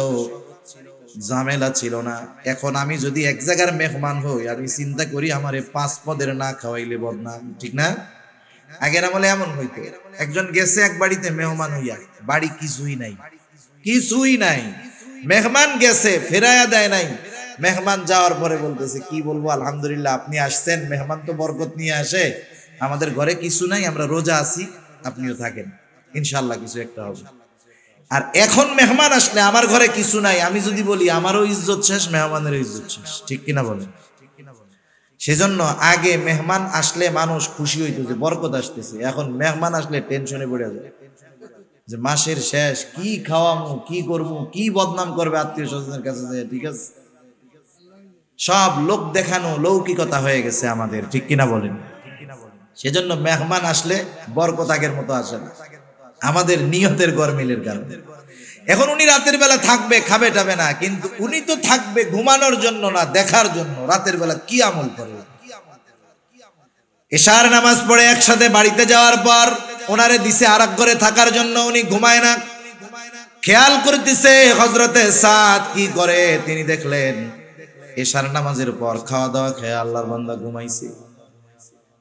ঝামেলা ছিল না। এখন আমি যদি এক জায়গার মেহমান হই, আমি চিন্তা করি আমারে 5 পদের না খাওয়াইলে বদনাম, ঠিক না? আগের আমলে এমন হইতো, একজন গেছে এক বাড়িতে মেহমান হইয়া, বাড়ি কিছুই নাই, কিছুই নাই, মেহমান গেছে ফেরায়া দেয় নাই। মেহমান যাওয়ার পরে বলতেছে, কি বলবো, আলহামদুলিল্লাহ আপনি আসছেন, মেহমান তো বরকত নিয়ে আসে, আমাদের ঘরে কিছু নাই, আমরা রোজা আছি, আপনিও থাকেন, ইনশাআল্লাহ কিছু একটা হবে। আর এখন মেহমান আসলে আমার ঘরে কিছু নাই, আমি যদি বলি আমারও ইজ্জত শেষ, মেহমানেরও ইজ্জত শেষ, ঠিক কিনা বলেন? সেজন্য আগে মেহমান আসলে মানুষ খুশি হইতো যে বরকত আসতেছে, এখন মেহমান আসলে টেনশনে পড়ে যায় যে মাসের শেষ, কি খাওয়ামু, কি করবো, কি বদনাম করবে আত্মীয় স্বজনের কাছে। ঠিক আছে, সব লোক দেখানো লৌকিকতা হয়ে গেছে আমাদের, ঠিক কিনা বলেন? সেজন্য মেহমান আসলে বরকত আগের মতো আসে না, আমাদের নিয়তের গরমিলের কারণে। এখন উনি রাতের বেলা থাকবে, খাবে টাবে না, কিন্তু উনি তো থাকবে ঘুমানোর জন্য না, দেখার জন্য রাতের বেলা কি আমল করে। এশার নামাজ পড়ে একসাথে বাড়িতে যাওয়ার পর ওনারে দিছে আরেক ঘরে থাকার জন্য, উনি ঘুমায় না। খেয়াল করতেছে হযরতে সাদ কি করে। তিনি দেখলেন এশার নামাজের পর খাওয়া দাওয়া খেয়ে আল্লাহর বান্দা ঘুমাইছে।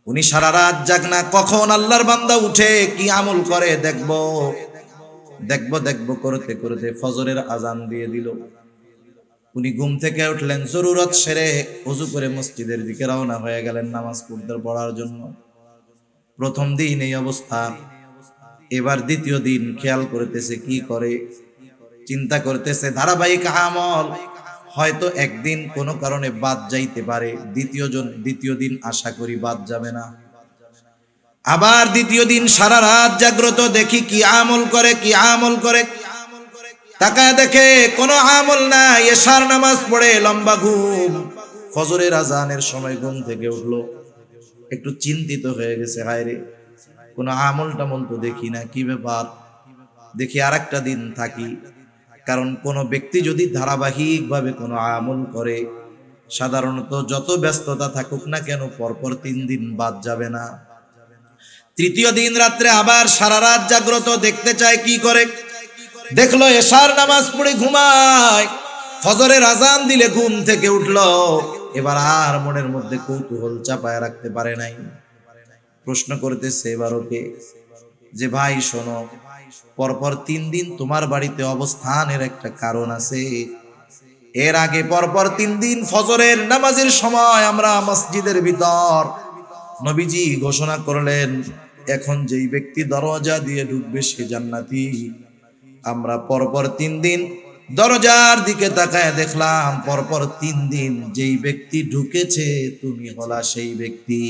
উনি সারা রাত জাগনা, কখন আল্লাহর বান্দা উঠে কি আমল করে দেখবো দেখবো দেখবো করতে করতে ফজরের আজান দিয়ে দিল। উনি ঘুম থেকে উঠলেন, জরুরত সেরে ওযু করে মসজিদের দিকে রওনা হয়ে গেলেন নামাজ পড়ার জন্য। প্রথম দিন এই অবস্থা, এবার দ্বিতীয় দিন খেয়াল করতেছে কি করে, চিন্তা করতেছে ধারাবাহিক আমল হয়তো একদিন কোনো কারণে বাদ যাইতে পারে, দ্বিতীয় দিন আশা করি বাদ যাবে না। আবার দ্বিতীয় দিন সারা রাত জাগ্রত, দেখি কি আমল করে কি আমল করে। তাকায় দেখে কোনো আমল নাই, এশার নামাজ পড়ে লম্বা ঘুম। ফজরের আজানের সময় ঘুম থেকে উঠলো, একটু চিন্তিত হয়ে গেছে, হায় রে কোনো আমল টামল তো দেখি না, কি ব্যাপার। দেখি আরেকটা দিন থাকি, কারণ কোনো ব্যক্তি যদি ধারাবাহিকভাবে কোনো আমল করে, সাধারণত যত ব্যস্ততা থাকুক না কেন পরপর 3 দিন বাদ যাবে না। তৃতীয় দিন রাত্রে আবার সারা রাত জাগ্রত, দেখতে চায় কি করে। দেখলো এশার নামাজ পড়ে ঘুমায়, ফজরের আজান দিলে ঘুম থেকে উঠলো। এবার আর মনের মধ্যে কৌতূহল চাপায় রাখতে পারে নাই, প্রশ্ন করতেছে এবার ওকে যে ভাই শোনো, পরপর 3 দিন তোমার বাড়িতে অবস্থানের একটা কারণ আছে। এর আগে পরপর 3 দিন ফজরের নামাজের সময় আমরা মসজিদের ভিতর নবীজি ঘোষণা করলেন এখন যেই ব্যক্তি দরজা দিয়ে ঢুকবে সে জান্নাতি। আমরা পরপর 3 দিন দরজার দিকে তাকায় দেখলাম পরপর 3 দিন যেই ব্যক্তি ঢুকেছে তুমি হলা সেই ব্যক্তি।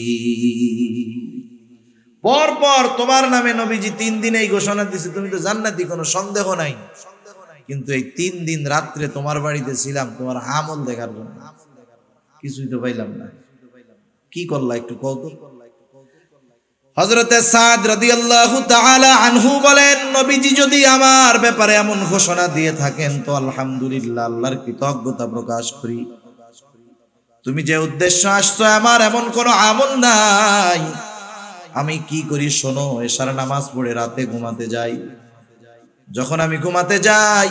পরপর তোমার নামে নবীজি 3 দিন এই ঘোষণা দিয়েছে, তুমি তো জান্নাতি, কোনো সন্দেহ নাই। কিন্তু এই 3 দিন রাত্রে তোমার বাড়িতে ছিলাম তোমার আমল দেখার জন্য, কিছুই তো পাইলাম না, কি করলা একটু কও তো। হযরতে সাদ রাদিয়াল্লাহু তাআলা আনহু বলেন, নবীজি যদি আমার ব্যাপারে এমন ঘোষণা দিয়ে থাকেন তো আলহামদুলিল্লাহ, আল্লাহর কৃতজ্ঞতা প্রকাশ করি। তুমি যে উদ্দেশ্য আসছো আমার এমন কোনো আমল নাই। আমি কি করি শোনো, এশার নামাজ পড়ে রাতে ঘুমাতে যাই। যখন আমি ঘুমাতে যাই,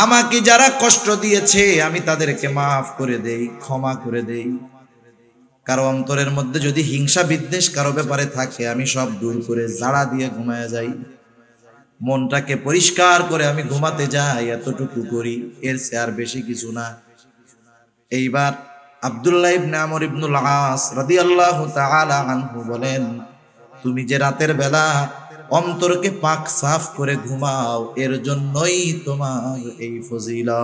আমাকে যারা কষ্ট দিয়েছে আমি তাদেরকে মাফ করে দেই, ক্ষমা করে দেই। কারো অন্তরের মধ্যে যদি হিংসা বিদ্বেষ কারো ব্যাপারে থাকে আমি সব দূর করে জাড়া দিয়ে ঘুমায় যাই। মনটাকে পরিষ্কার করে আমি ঘুমাতে যাই, এতটুকু করি, এর চেয়ে আর বেশি কিছু না। এইবার আব্দুল্লাহ ইবনে আমর ইবনুল আস রাদিয়াল্লাহু তাআলা আনহু বলেন, তুমি যে রাতের বেলা অন্তরকে পাক সাফ করে ঘুমাও, এর জন্যই তোমার এই ফজিলত।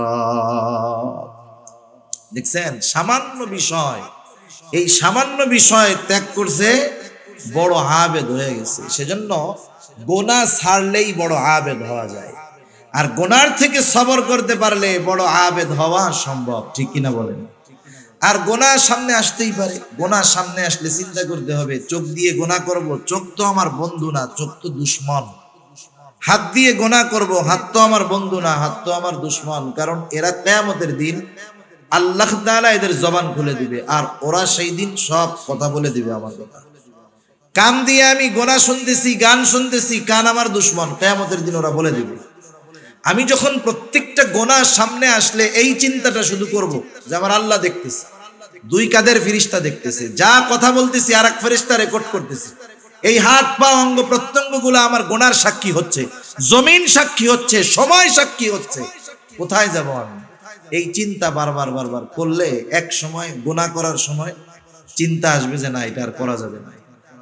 দেখছেন, সামান্য বিষয়, এই সামান্য বিষয় ত্যাগ করছে, বড় আবেদ হয়ে গেছে। সেজন্য গোনাহ ছাড়লেই বড় আবেদ হওয়া যায়, আর গোনার থেকে সবর করতে পারলে বড় আবেদ হওয়া সম্ভব, ঠিক কিনা বলেন। আর গোনাহ সামনে আসতেই পারে, গোনাহ সামনে আসলে চিন্তা করতে হবে চোখ দিয়ে গোনাহ করব, চোখ তো আমার বন্ধু না, চোখ তো দুশ্মন। হাত দিয়ে গোনাহ করব, হাত তো আমার বন্ধু না, হাত তো আমার দুশ্মন। কারণ এরা কিয়ামতের দিন আল্লাহ তাআলা এদের জবান খুলে দিবে, আর ওরা সেই দিন সব কথা বলে দিবে আমার কথা। কান দিয়ে আমি গোনাহ শুনতেছি, গান শুনতেছি, কান আমার দুশ্মন, কিয়ামতের দিন ওরা বলে দিবে। আমি যখন প্রত্যেকটা গোনাহ সামনে আসলে এই চিন্তাটা শুধু করব যে আমার আল্লাহ দেখতেছে, 2 কাঁধের ফেরেশতা দেখতেছে, যা কথা বলতেছি আর এক ফেরেশতা রেকর্ড করতেছে। এই হাত পা অঙ্গ প্রত্যঙ্গগুলো আমার গোনার সাক্ষী হচ্ছে, জমিন সাক্ষী হচ্ছে, সময় সাক্ষী হচ্ছে। কোথায় যাব আমি? এই চিন্তা বারবার বারবার করলে এক সময় গোনাহ করার সময় চিন্তা আসবে যে না, এটা আর করা যাবে না।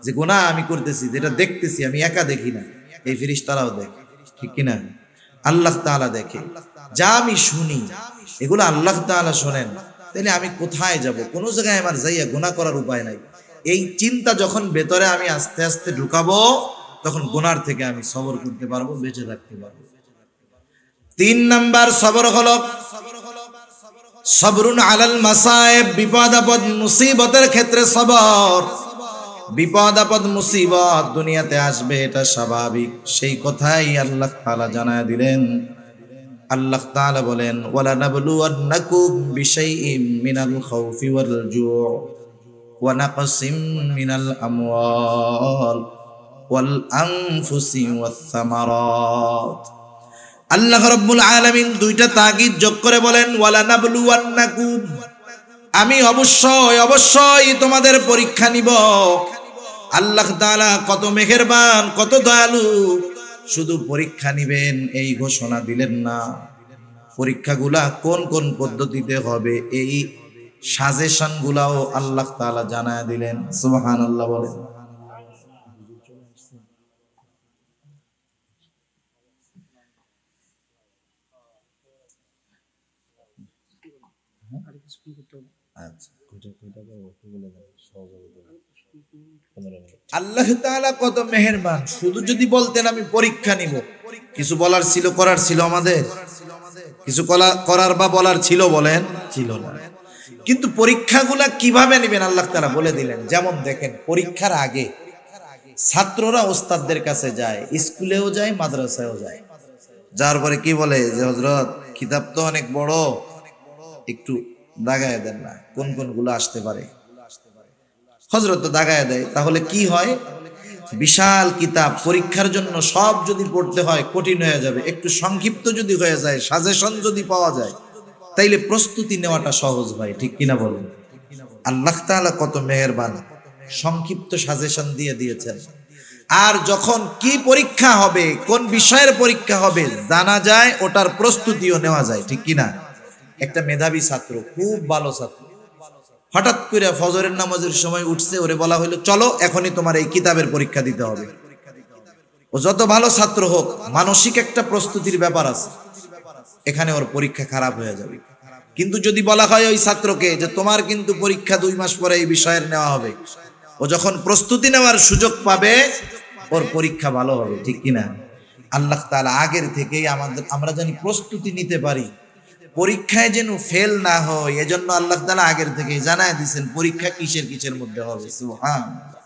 যে গোনাহ আমি করতেছি, যেটা দেখতেছি আমি একা দেখি না, এই ফেরেশতারাও দেখে, ঠিক কিনা? আল্লাহ তাআলা দেখে। যা আমি শুনি এগুলো আল্লাহ তাআলা শোনেন, তাহলে আমি কোথায় যাব? কোনো জায়গায় আমার যাইয়া গুনাহ করার উপায় নাই। এই চিন্তা যখন ভেতরে আমি আস্তে আস্তে ঢুকাবো, তখন গুনার থেকে আমি সবর করতে পারবো, বেঁচে থাকতে পারবো। 3 নাম্বার সবর হলো সবরুন আলাল মাসায়েব, বিপদ আপদ মুসিবতের ক্ষেত্রে সবর। বিপদ আপদ মুসিবত দুনিয়াতে আসবে, এটা স্বাভাবিক, সেই কথাই আল্লাহ তাআলা জানায় দিলেন। আল্লাহ তাআলা বলেন ওয়ালা নাবলুওয়ান্নাকুম বিশাইইম মিনাল খাউফি ওয়াল জু' ওয়া নাকসিম মিনাল আমওয়াল ওয়াল আনফুসি ওয়াস সামারাত। আল্লাহ রাব্বুল আলামিন দুইটা তাকিদ যোগ করে বলেন ওয়ালা নাবলুওয়ান্নাকুম, আমি অবশ্যই তোমাদের পরীক্ষা নিব। আল্লাহ তাআলা কত মেহেরবান, কত দয়ালু, শুধু পরীক্ষা নিবেন এই ঘোষণা দিলেন না, পরীক্ষাগুলা কোন কোন পদ্ধতিতে হবে এই সাজেশন গুলাও আল্লাহ তাআলা জানায় দিলেন। সুবহানাল্লাহ বলেন। আল্লাহ তাআলা কত মেহেরবান, শুধু যদি বলতেন আমি পরীক্ষা নিব, কিছু বলার ছিল, করার ছিল, আমাদের কিছু করার বা বলার ছিল, বলেন ছিল না। কিন্তু পরীক্ষাগুলা কিভাবে নেবেন আল্লাহ তাআলা বলে দিলেন। যেমন দেখেন, পরীক্ষার আগে ছাত্ররা ওস্তাদদের কাছে যায়, স্কুলেও যায়, মাদ্রাসায়ও যায়। যার পরে কি বলে যে হযরত কিতাব তো অনেক বড়, একটু দাগায় দেন না, কোন কোন গুলো আসতে পারে। হযরত তো দাগায় দেয়, তাহলে কি হয়, বিশাল কিতাব পরীক্ষার জন্য সব যদি পড়তে হয় কঠিন হয়ে যাবে। একটু সংক্ষিপ্ত যদি হয়ে যায়, সাজেশন যদি পাওয়া যায়, তাইলে প্রস্তুতি নেওয়াটা সহজ হয়। ঠিক কিনা বলেন? আল্লাহ তাআলা কত মেহেরবান, সংক্ষিপ্ত সাজেশন দিয়ে দিয়েছেন। আর যখন কি পরীক্ষা হবে, কোন বিষয়ের পরীক্ষা হবে জানা যায়, ওটার প্রস্তুতিও নেওয়া যায়। ঠিক কিনা? একটা মেধাবী ছাত্র, খুব ভালো ছাত্র, হঠাৎ করে ফজরের নামাজের সময় উঠছে, ওরে বলা হলো চলো এখনই তোমার এই কিতাবের পরীক্ষা দিতে হবে। ও যত ভালো ছাত্র হোক, মানসিক একটা প্রস্তুতির ব্যাপার আছে, এখানে ওর পরীক্ষা খারাপ হয়ে যাবে। কিন্তু যদি বলা হয় ওই ছাত্রকে যে তোমার কিন্তু পরীক্ষা 2 মাস পরে এই বিষয়ের নেওয়া হবে, ও যখন প্রস্তুতি নেওয়ার সুযোগ পাবে, ওর পরীক্ষা ভালো হবে। ঠিক কিনা? আল্লাহ তাআলা আগের থেকেই আমরা জানি প্রস্তুতি নিতে পারি, পরীক্ষায় যেন ফেল না হয়, এজন্য আল্লাহ তাআলা আগের থেকেই জানায় দিয়েছেন পরীক্ষা কিসের মধ্যে হবে। সুবহানাল্লাহ।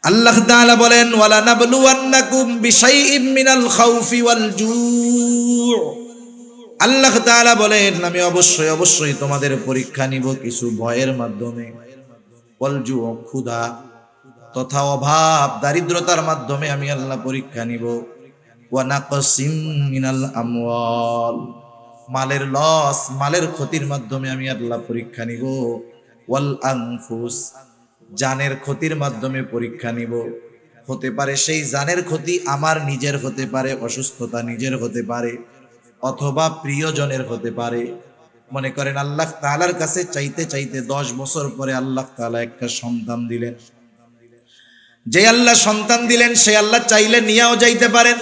আল্লাহ তাআলা বলেন ওয়ালা নাবলুওয়ান্নাকুম বিশাইইম মিনাল খাউফি ওয়াল জু'। আল্লাহ তাআলা বলেন আমি অবশ্যই তোমাদের পরীক্ষা নিব কিছু ভয়ের মাধ্যমে, ওয়াল জু', ক্ষুধা তথা অভাব দারিদ্রতার মাধ্যমে আমি আল্লাহ পরীক্ষা নিব। ওয়া নাকসিম মিনাল আমওয়াল, মালের লস, মালের ক্ষতির মাধ্যমে আমি আল্লাহ পরীক্ষা নিব। ওয়াল আনফুস, জানের ক্ষতির মাধ্যমে পরীক্ষা নিব। হতে পারে সেই জানের ক্ষতি আমার নিজের হতে পারে, অসুস্থতা নিজের হতে পারে, অথবা প্রিয়জনের হতে পারে। মনে করেন আল্লাহ তাআলার কাছে চাইতে চাইতে 10 বছর পরে আল্লাহ তাআলা একটা সন্তান দিলেন। যে আল্লাহ সন্তান দিলেন সে আল্লাহ চাইলে নিয়েও যাইতে পারেন।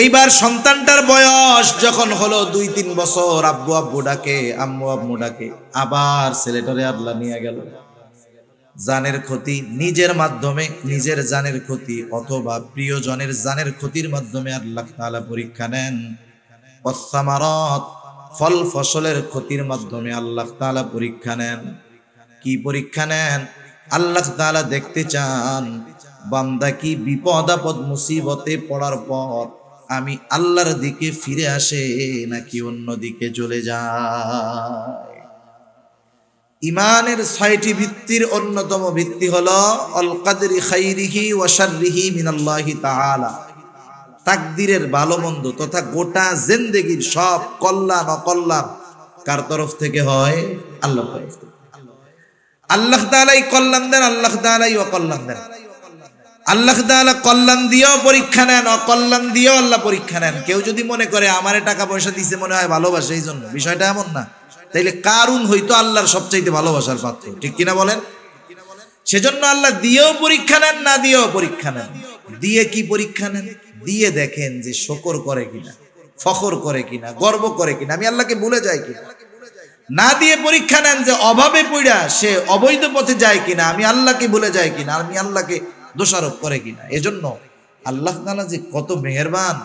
এইবার সন্তানটার বয়স যখন হলো 2-3 বছর, আব্বু ডাকে, আম্মু ডাকে, আবার ছেলেটারে আল্লাহ নিয়ে গেল। জানের ক্ষতি নিজের মাধ্যমে, নিজের জানের ক্ষতি অথবা প্রিয়জনের জানের ক্ষতির মাধ্যমে আল্লাহ তাআলা পরীক্ষা নেন। ওয়াসসামারাত, ফল ফসলের ক্ষতির মাধ্যমে আল্লাহ তাআলা পরীক্ষা নেন। কি পরীক্ষা নেন? আল্লাহ তাআলা দেখতে চান বান্দা কি বিপদ আপদ মুসিবতে পড়ার পর আমি আল্লাহর দিকে ফিরে আসে নাকি অন্য দিকে চলে যায়। ইমানের 6টি ভিত্তির অন্যতম ভিত্তি হলো আল কদরি খাইরিহি ওয়া শাররিহি মিনাল্লাহি তাআলা, তাকদীরের ভালো মন্দ তথা গোটা জিন্দেগীর সব কল্যাণ অকল্যাণ কার তরফ থেকে হয়? আল্লাহর তরফ থেকে। আল্লাহ তাআলাই কল্যাণ দেন, আল্লাহ তাআলাই অকল্যাণ দেন। আল্লাহ তাআলা কল্যাণ দিয়েও পরীক্ষা নেন, অকল্যাণ দিয়েও আল্লাহ পরীক্ষা নেন। কেউ যদি মনে করে আমারে টাকা পয়সা দিছে মনে হয় ভালোবাসে এই জন্য, বিষয়টা এমন না। তাইলে কারুন হইতো আল্লাহর সবচাইতে ভালোবাসার পাত্র। ঠিক কিনা বলেন? সেজন্য আল্লাহ দিয়েও পরীক্ষা নেন, না দিয়েও পরীক্ষা নেন। দিয়ে কি পরীক্ষা নেন? দিয়ে দেখেন যে শকর করে কিনা, ফখর করে কিনা, গর্ব করে কিনা, আমি আল্লাহকে ভুলে যাই কিনা। না দিয়ে পরীক্ষা নেন যে অভাবে পড়া সে অবৈধ পথে যায় কিনা, আমি আল্লাহকে ভুলে যাই কিনা, আমি আল্লাহকে দোষারোপ করে কিনা। এজন্য আল্লাহ তাআলা যে কত মেহেরবান,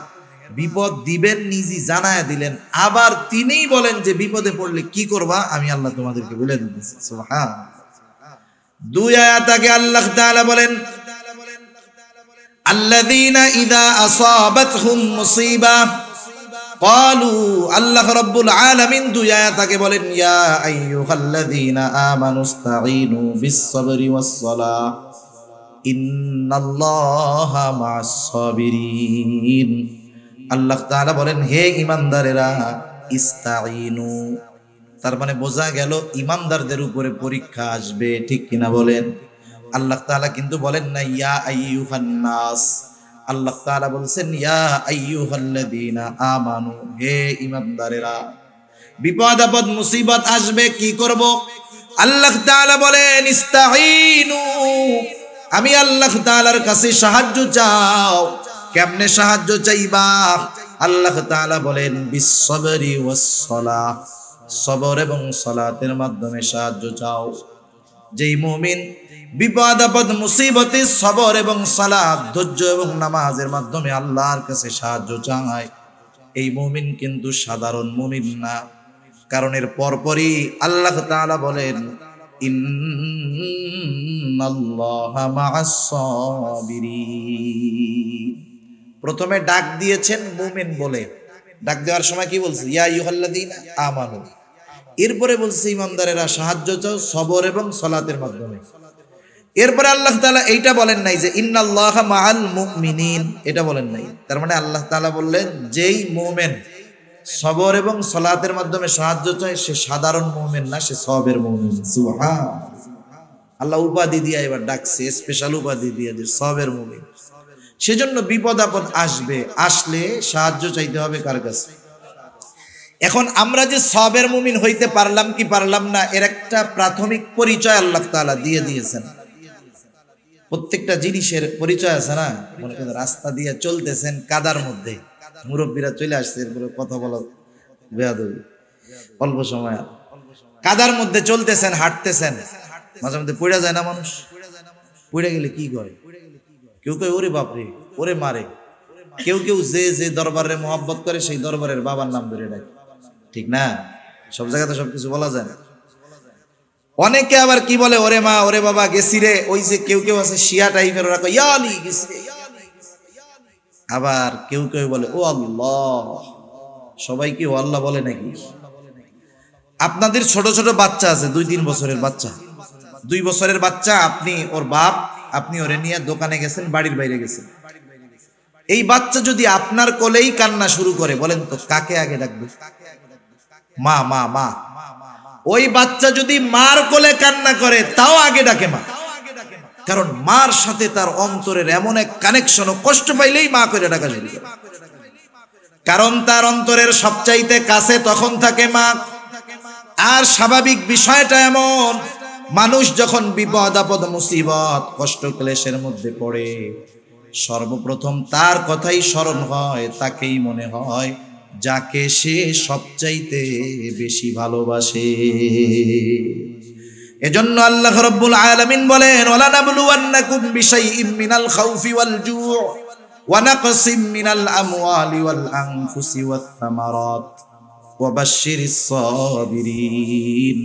বিপদ দিবেন নিজে জানায় দিলেন, আবার তিনিই বলেন যে বিপদে পড়লে কি করবা, আমি আল্লাহ তোমাদেরকে বলে দিতেছি। সুবহানাল্লাহ। 2 আয়াত আগে আল্লাহ তাআলা বলেন আল্লাযীনা ইযা আসাবাতহুম মুসিবা, ক্বালু, আল্লাহ রাব্বুল আলামিন দুই আয়াতে বলেন, ইয়া আইয়ুহাল্লাযীনা আমানুস্তাঈনু বিস-সাবরি ওয়াস-সালাহ ইন্নাল্লাহা মা'আস-সাবিরিন। আল্লাহ তাআলা বলেন, হে ঈমানদারেরা, ইস্তাঈনু, তার মানে বোঝা গেল ঈমানদারদের উপরে পরীক্ষা আসবে, ঠিক কিনা বলেন? আল্লাহ তাআলা কিন্তু বলেন না ইয়া আইয়ুহান নাস, আল্লাহ তাআলা বলছেন ইয়া আইয়ুহাল্লাযীনা আমানু, হে ঈমানদারেরা। বিপদ আপদ মুসিবত আসবে, কি করব? আল্লাহ তাআলা বলেন ইস্তাঈনু, আমি আল্লাহ তাআলার কাছে সাহায্য চাও। কেমনে সাহায্য চাইবা? আল্লাহ তাআলা বলেন বিস-সাবরি ওয়াস-সালাহ, সবর এবং সালাতের মাধ্যমে সাহায্য চাও। যেই মুমিন বিপদ আপদ মুসিবতে সবর এবং সালাত, ধৈর্য এবং নামাজের মাধ্যমে আল্লাহর কাছে সাহায্য চায়, এই মুমিন কিন্তু সাধারণ মুমিন না। কারণ এর পরপরই আল্লাহ তাআলা বলেন ইন্নাল্লাহা মা'আস-সাবিরিন। প্রথমে ডাক দিয়েছেন মুমিন বলে, ডাক দেওয়ার সময় কি বলছে? ইয়া আইয়ুহাল্লাযীনা আমানু। এরপরে বলছে ঈমানদারেরা সাহায্য চাও সবর এবং সালাতের মাধ্যমে। এরপরে আল্লাহ তাআলা এইটা বলেন নাই যে ইন্নাল্লাহা মা'আল মুমিনিন, এটা বলেন নাই। তার মানে আল্লাহ তাআলা বললেন যেই মুমিন সবর এবং সালাতের মাধ্যমে সাহায্য চায় সে সাধারণ মুমিন না, সে সবের মুমিন। সুবহান আল্লাহ উপাধি দিয়ে এবার ডাকছে, স্পেশাল উপাধি দিয়ে যে সবের মুমিন। সেজন্য বিপদ আপদ আসবে, আসলে সাহায্য চাইতে হবে কার কাছে? এখন আমরা যে সবের মুমিন হইতে পারলাম কি পারলাম না, এর একটা প্রাথমিক পরিচয় আল্লাহ তাআলা দিয়ে দিয়েছেন। প্রত্যেকটা জিনিসের পরিচয় আছে না? মনে করেন রাস্তা দিয়ে চলতেছেন, কাদার মধ্যে মুরব্বীরা চলে আসছে, এরপরে কথা বলা বেয়াদবি, অল্প সময় কাদার মধ্যে চলতেছেন, হাঁটতেছেন, মাঝে মধ্যে পড়ে যায় না মানুষ? পড়ে গেলে কি করে? কেউ কেউ ওরে বাপরে, ওরে মারে। কেউ কেউ যে যে দরবারে মহব্বত করে সেই দরবারের বাবার নাম ধরে ডাকে, ঠিক না? সব জায়গাতে সবকিছু বলা যায় না। অনেকে আবার কি বলে, ওরে মা, ওরে বাবা, গেছি রে। ওই যে কেউ কেউ আছে শিয়া টাইপের, ওরা কয় ইয়া আলী গেছি রে। আবার কেউ কেউ বলে ও আল্লাহ। সবাই কি ও আল্লাহ বলে নাকি? আপনাদের ছোট ছোট বাচ্চা আছে, 2-3 বছরের বাচ্চা, 2 বছরের বাচ্চা, আপনি ওর বাপ, আপনি ওরে নিয়ে দোকানে গেছেন, বাড়ির বাইরে গেছেন। এই বাচ্চা যদি আপনার কোলেই কান্না শুরু করে, বলেন তো কাকে আগে ডাকবে? মা মা মা। ওই বাচ্চা যদি মার কোলে কান্না করে তাও আগে ডাকে মা, কারণ মার সাথে তার অন্তরের এমন এক কানেকশন, ও কষ্ট পাইলেই মা করে ডাকা শুরু করে। কারণ তার অন্তরের সবচাইতে কাছে তখন থাকে মা। আর স্বাভাবিক বিষয়টা এমন, মানুষ যখন বিপদ আপদ মুসিবত কষ্ট ক্লেশের মধ্যে পড়ে, সর্বপ্রথম তার কথাই স্মরণ হয়, তাকেই মনে হয় যাকে সে সবচাইতে বেশি ভালোবাসে। এজন্য আল্লাহ রাব্বুল আলামিন বলেন ওয়ালা নাবলুওয়ান্নাকুম বিশাইইম মিনাল খাউফি ওয়াল জুউ ওয়া নাকসিম মিনাল আমওয়ালি ওয়াল আনফুসি ওয়াত থামারাত ওয়া বাশশিরিস সাবিরিন।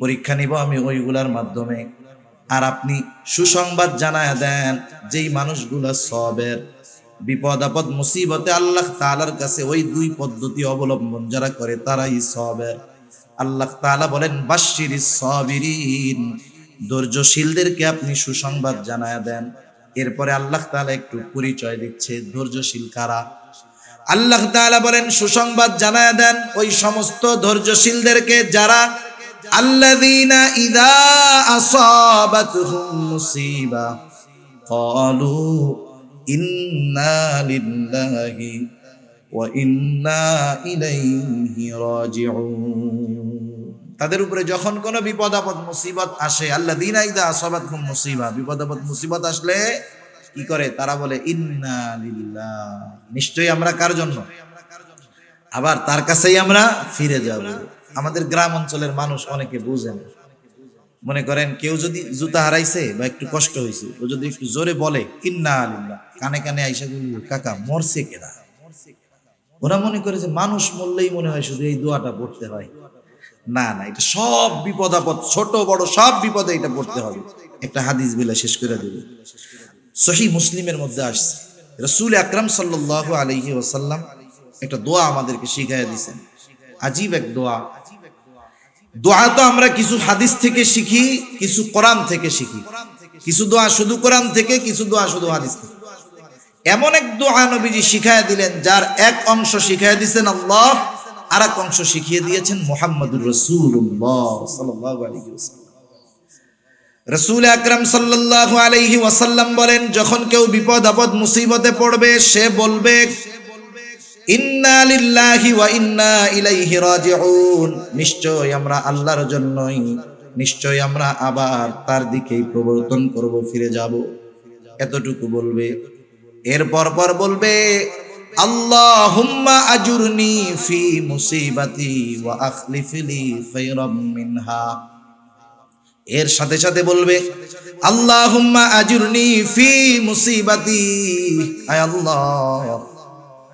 পরীক্ষা নিব আমি ওইগুলার মাধ্যমে, আর আপনি সুসংবাদ জানায় দেন যেই মানুষগুলা সবের, বিপদ আপদ মুসিবতে আল্লাহ তাআলার কাছে ওই 2 পদ্ধতি অবলম্বন যারা করে তারাই সবের। আল্লাহ তাআলা বলেন বাশশিরিস সাবিরিন, ধৈর্যশীলদেরকে আপনি সুসংবাদ জানায় দেন। এরপরে আল্লাহ তাআলা একটু পরিচয় দিচ্ছে ধৈর্যশীল কারা। আল্লাহ তাআলা বলেন সুসংবাদ জানায় দেন ওই সমস্ত ধৈর্যশীলদেরকে যারা আল্লাযীনা ইযা আসাবাতহুম মুসিবা ক্বালু ইন্না লিল্লাহি ওয়া ইন্না ইলাইহি রাজিউন। তাদের উপরে যখন কোনো বিপদ আপদ মুসিবত আসে, আল্লাযীনা ইযা আসাবাতহুম মুসিবা, বিপদ আপদ মুসিবত আসলে কি করে? তারা বলে ইন্না লিল্লাহ, নিশ্চয়ই আমরা কার জন্য? আবার তার কাছেই আমরা ফিরে যাব। আমাদের গ্রাম অঞ্চলের মানুষ অনেকে বুঝেন, মনে করেন কেউ যদি জুতা হারাইছে বা একটু কষ্ট হয়েছে, ও যদি একটু জোরে বলে ইন্না লিল্লাহ, কানে কানে আইসা বলল কাকা মরছে কেনা, ওরা মনে করে যে মানুষ মরলেই মনে হয় শুধু এই দোয়াটা পড়তে হয়। না না, এটা সব বিপদ আপদ, ছোট বড় সব বিপদে এটা পড়তে হবে। একটা হাদিস বলে শেষ করে দেব। সহিহ মুসলিমের মধ্যে আসছে রাসূল আকরাম সাল্লাল্লাহু আলাইহি ওয়াসাল্লাম একটা দোয়া আমাদেরকে শিখাইয়া দিয়েছেন, আজীব এক দোয়া। দোয়া তো আমরা কিছু হাদিস থেকে শিখি, কিছু কোরআন থেকে শিখি, কিছু দোয়া শুধু কোরআন থেকে, কিছু দোয়া শুধু হাদিস থেকে। এমন এক দোয়া নবীজি শিখাইয়া দিলেন, যার এক অংশ শিখাইয়া দিয়েছেন আল্লাহ, আর এক অংশ শিখিয়ে দিয়েছেন মুহাম্মদুর রাসূলুল্লাহ সাল্লাল্লাহু আলাইহি ওয়াসাল্লাম। রাসূল আকরাম সাল্লাল্লাহু আলাইহি ওয়াসাল্লাম বলেন, যখন কেউ বিপদ আপদ মুসিবতে পড়বে, সে বলবে ইন্না লিল্লাহি ওয়া ইন্না ইলাইহি রাজিউন, নিশ্চয় আমরা আল্লাহর জন্যই, নিশ্চয় আমরা আবার তার দিকেই প্রবর্তন করব, ফিরে যাব। এতটুকু বলবে। এরপর পর বলবে আল্লাহুম্মা আজুরনি ফি মুসিবাতি ওয়া আখলিফ লি খায়রাম মিনহা। এর সাথে সাথে বলবে আল্লাহুম্মা আজুরনি ফি মুসিবাতি, আয় আল্লাহ,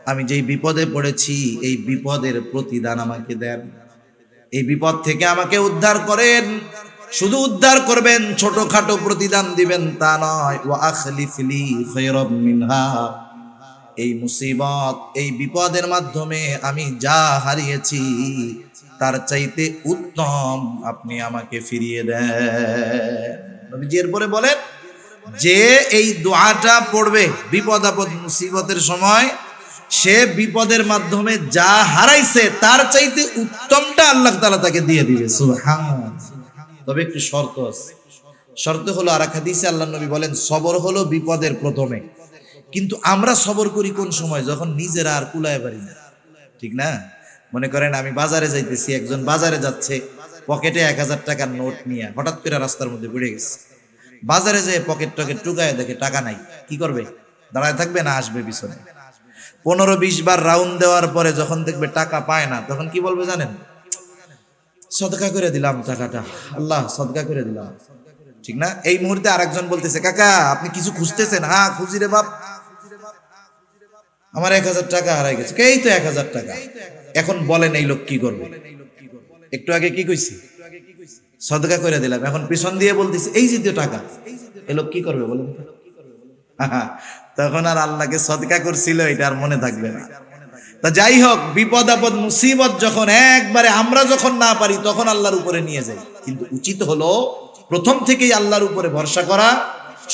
আমি যেই বিপদে পড়েছি এই বিপদের প্রতিদান আমাকে দেন, এই বিপদ থেকে আমাকে উদ্ধার করেন। শুধু উদ্ধার করবেন, ছোটখাটো প্রতিদান দিবেন তা নয়। ওয়া আখলিফ লি খায়রাম মিনহা, এই মুসিবত, এই বিপদের মাধ্যমে আমি যা হারিয়েছি তার চাইতে উত্তম আপনি আমাকে ফিরিয়ে দেন। নবীজি এরপরে বলেন, যে এই দোয়াটা পড়বে বিপদ আপদ মুসিবতের সময়, সে বিপদের মাধ্যমে যা হারাইছে তার চাইতে উত্তমটা আল্লাহ তাআলা তাকে দিয়ে দিবে। সুবহানাল্লাহ। তবে একটু শর্ত আছে। শর্ত হলো, আর এক হাদিসে আল্লাহ নবী বলেন, সবর হলো বিপদের প্রথমে। কিন্তু আমরা সবর করি কোন সময়? যখন নিজেরা আর কুলায় পারি না, ঠিক না? মনে করেন আমি বাজারে যাইতেছি, একজন বাজারে যাচ্ছে, পকেটে 1000 টাকার নোট নিয়ে হঠাৎ করে রাস্তার মধ্যে পড়ে গেছে। বাজারে যেয়ে পকেট টকেট টুকায় দেখে টাকা নাই, কি করবে? দাঁড়ায় থাকবে না আসবে পিছনে? 15-20 বার রাউন্ড দেওয়ার পরে যখন দেখবে টাকা পায় না, তখন কি বলবে জানেন? সদকা করে দিলাম টাকাটা, আল্লাহ সদকা করে দিলাম, ঠিক না? এই মুহূর্তে আরেকজন বলতেছে, কাকা আপনি কিছু খুঁজতেছেন? হ্যাঁ খুঁজি রে বাপ, আমার 1000 টাকা হারাই গেছে। এই তো 1000 টাকা। এখন বলেন এই লোক কি করবে? একটু আগে কি কইছি? সদকা করে দিলাম। এখন পিছন দিয়ে বলতেছে এই যে টাকা, এই লোক কি করবে বলেন? তখন আর আল্লাহকে সদকা করছিল এটা আর মনে থাকবে না। তা যাই হোক, বিপদ আপদ মুসিবত যখন একবারে আমরা যখন না পারি, তখন আল্লাহর উপরে নিয়ে যাই। কিন্তু উচিত হলো প্রথম থেকেই আল্লাহর উপরে ভরসা করা,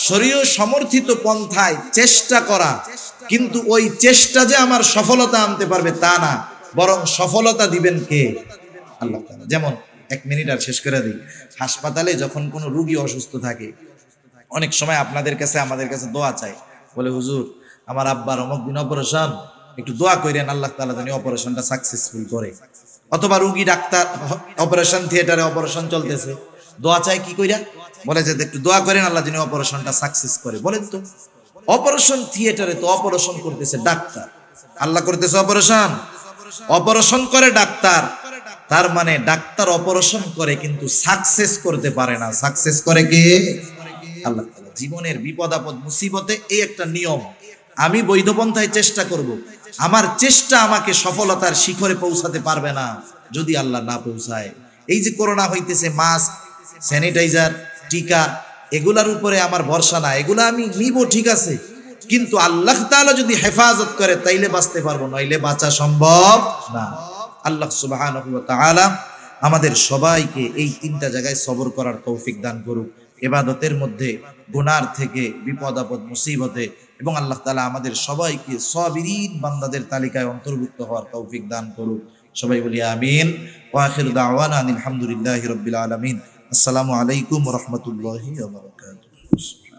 শরীয় সমর্থিত পন্থায় চেষ্টা করা। কিন্তু ওই চেষ্টা যে আমার সফলতা আনতে পারবে তা না, বরং সফলতা দিবেন কে? আল্লাহ তাআলা। যেমন 1 মিনিট আর শেষ করে দিই। হাসপাতালে যখন কোনো রোগী অসুস্থ থাকে, অনেক সময় আপনাদের কাছে আমাদের কাছে দোয়া চায়, বলে হুজুর আমার আব্বার অমুক দিন অপারেশন, একটু দোয়া করেন আল্লাহ তাআলা যেন অপারেশনটা সাকসেসফুল করে। অথবা রোগী ডাক্তার অপারেশন থিয়েটারে অপারেশন চলতেছে, দোয়া চাই কি কইরা? বলে যে একটু দোয়া করেন আল্লাহ যেন অপারেশনটা সাকসেস করে। বলেন তো, অপারেশন থিয়েটারে তো অপারেশন করতেছে ডাক্তার, আল্লাহ করতেছে অপারেশন? অপারেশন করে ডাক্তার, তার মানে ডাক্তার অপারেশন করে কিন্তু সাকসেস করতে পারে না। সাকসেস করে কে? আল্লাহ তাআলা। জীবনের বিপদ আপদ মুসিবতে এই একটা নিয়ম, আমি বৈধ পন্থায় চেষ্টা করব। আমার চেষ্টা আমাকে সফলতার শিখরে পৌঁছাতে পারবে না যদি আল্লাহ না পৌঁছায়। এই যে করোনা হইতেছে, মাস্ক, স্যানিটাইজার, টিকা, এগুলার উপরে আমার ভরসা না। এগুলা আমি নিব ঠিক আছে, কিন্তু আল্লাহ তাআলা যদি হেফাজত করে তাইলে বাঁচতে পারবো, নইলে বাঁচা সম্ভব না। আল্লাহ সুবহানাহু ওয়া তাআলা আমাদের সবাইকে এই 3টা জায়গায় সবর করার তৌফিক দান করুক। ইবাদতের মধ্যে, গুনার থেকে, বিপদ আপদ মুসিবতে, এবং আল্লাহ তাআলা আমাদের সবাইকে সাবিরিন বান্দাদের তালিকায় অন্তর্ভুক্ত হওয়ার তৌফিক দান করুক। সবাই বলি আমিন। ওয়া আখিরু দাওয়ানা আলহামদুলিল্লাহি রাব্বিল আলামিন। আসসালামু আলাইকুম ওয়া রাহমাতুল্লাহি ওয়া বারাকাতুহু।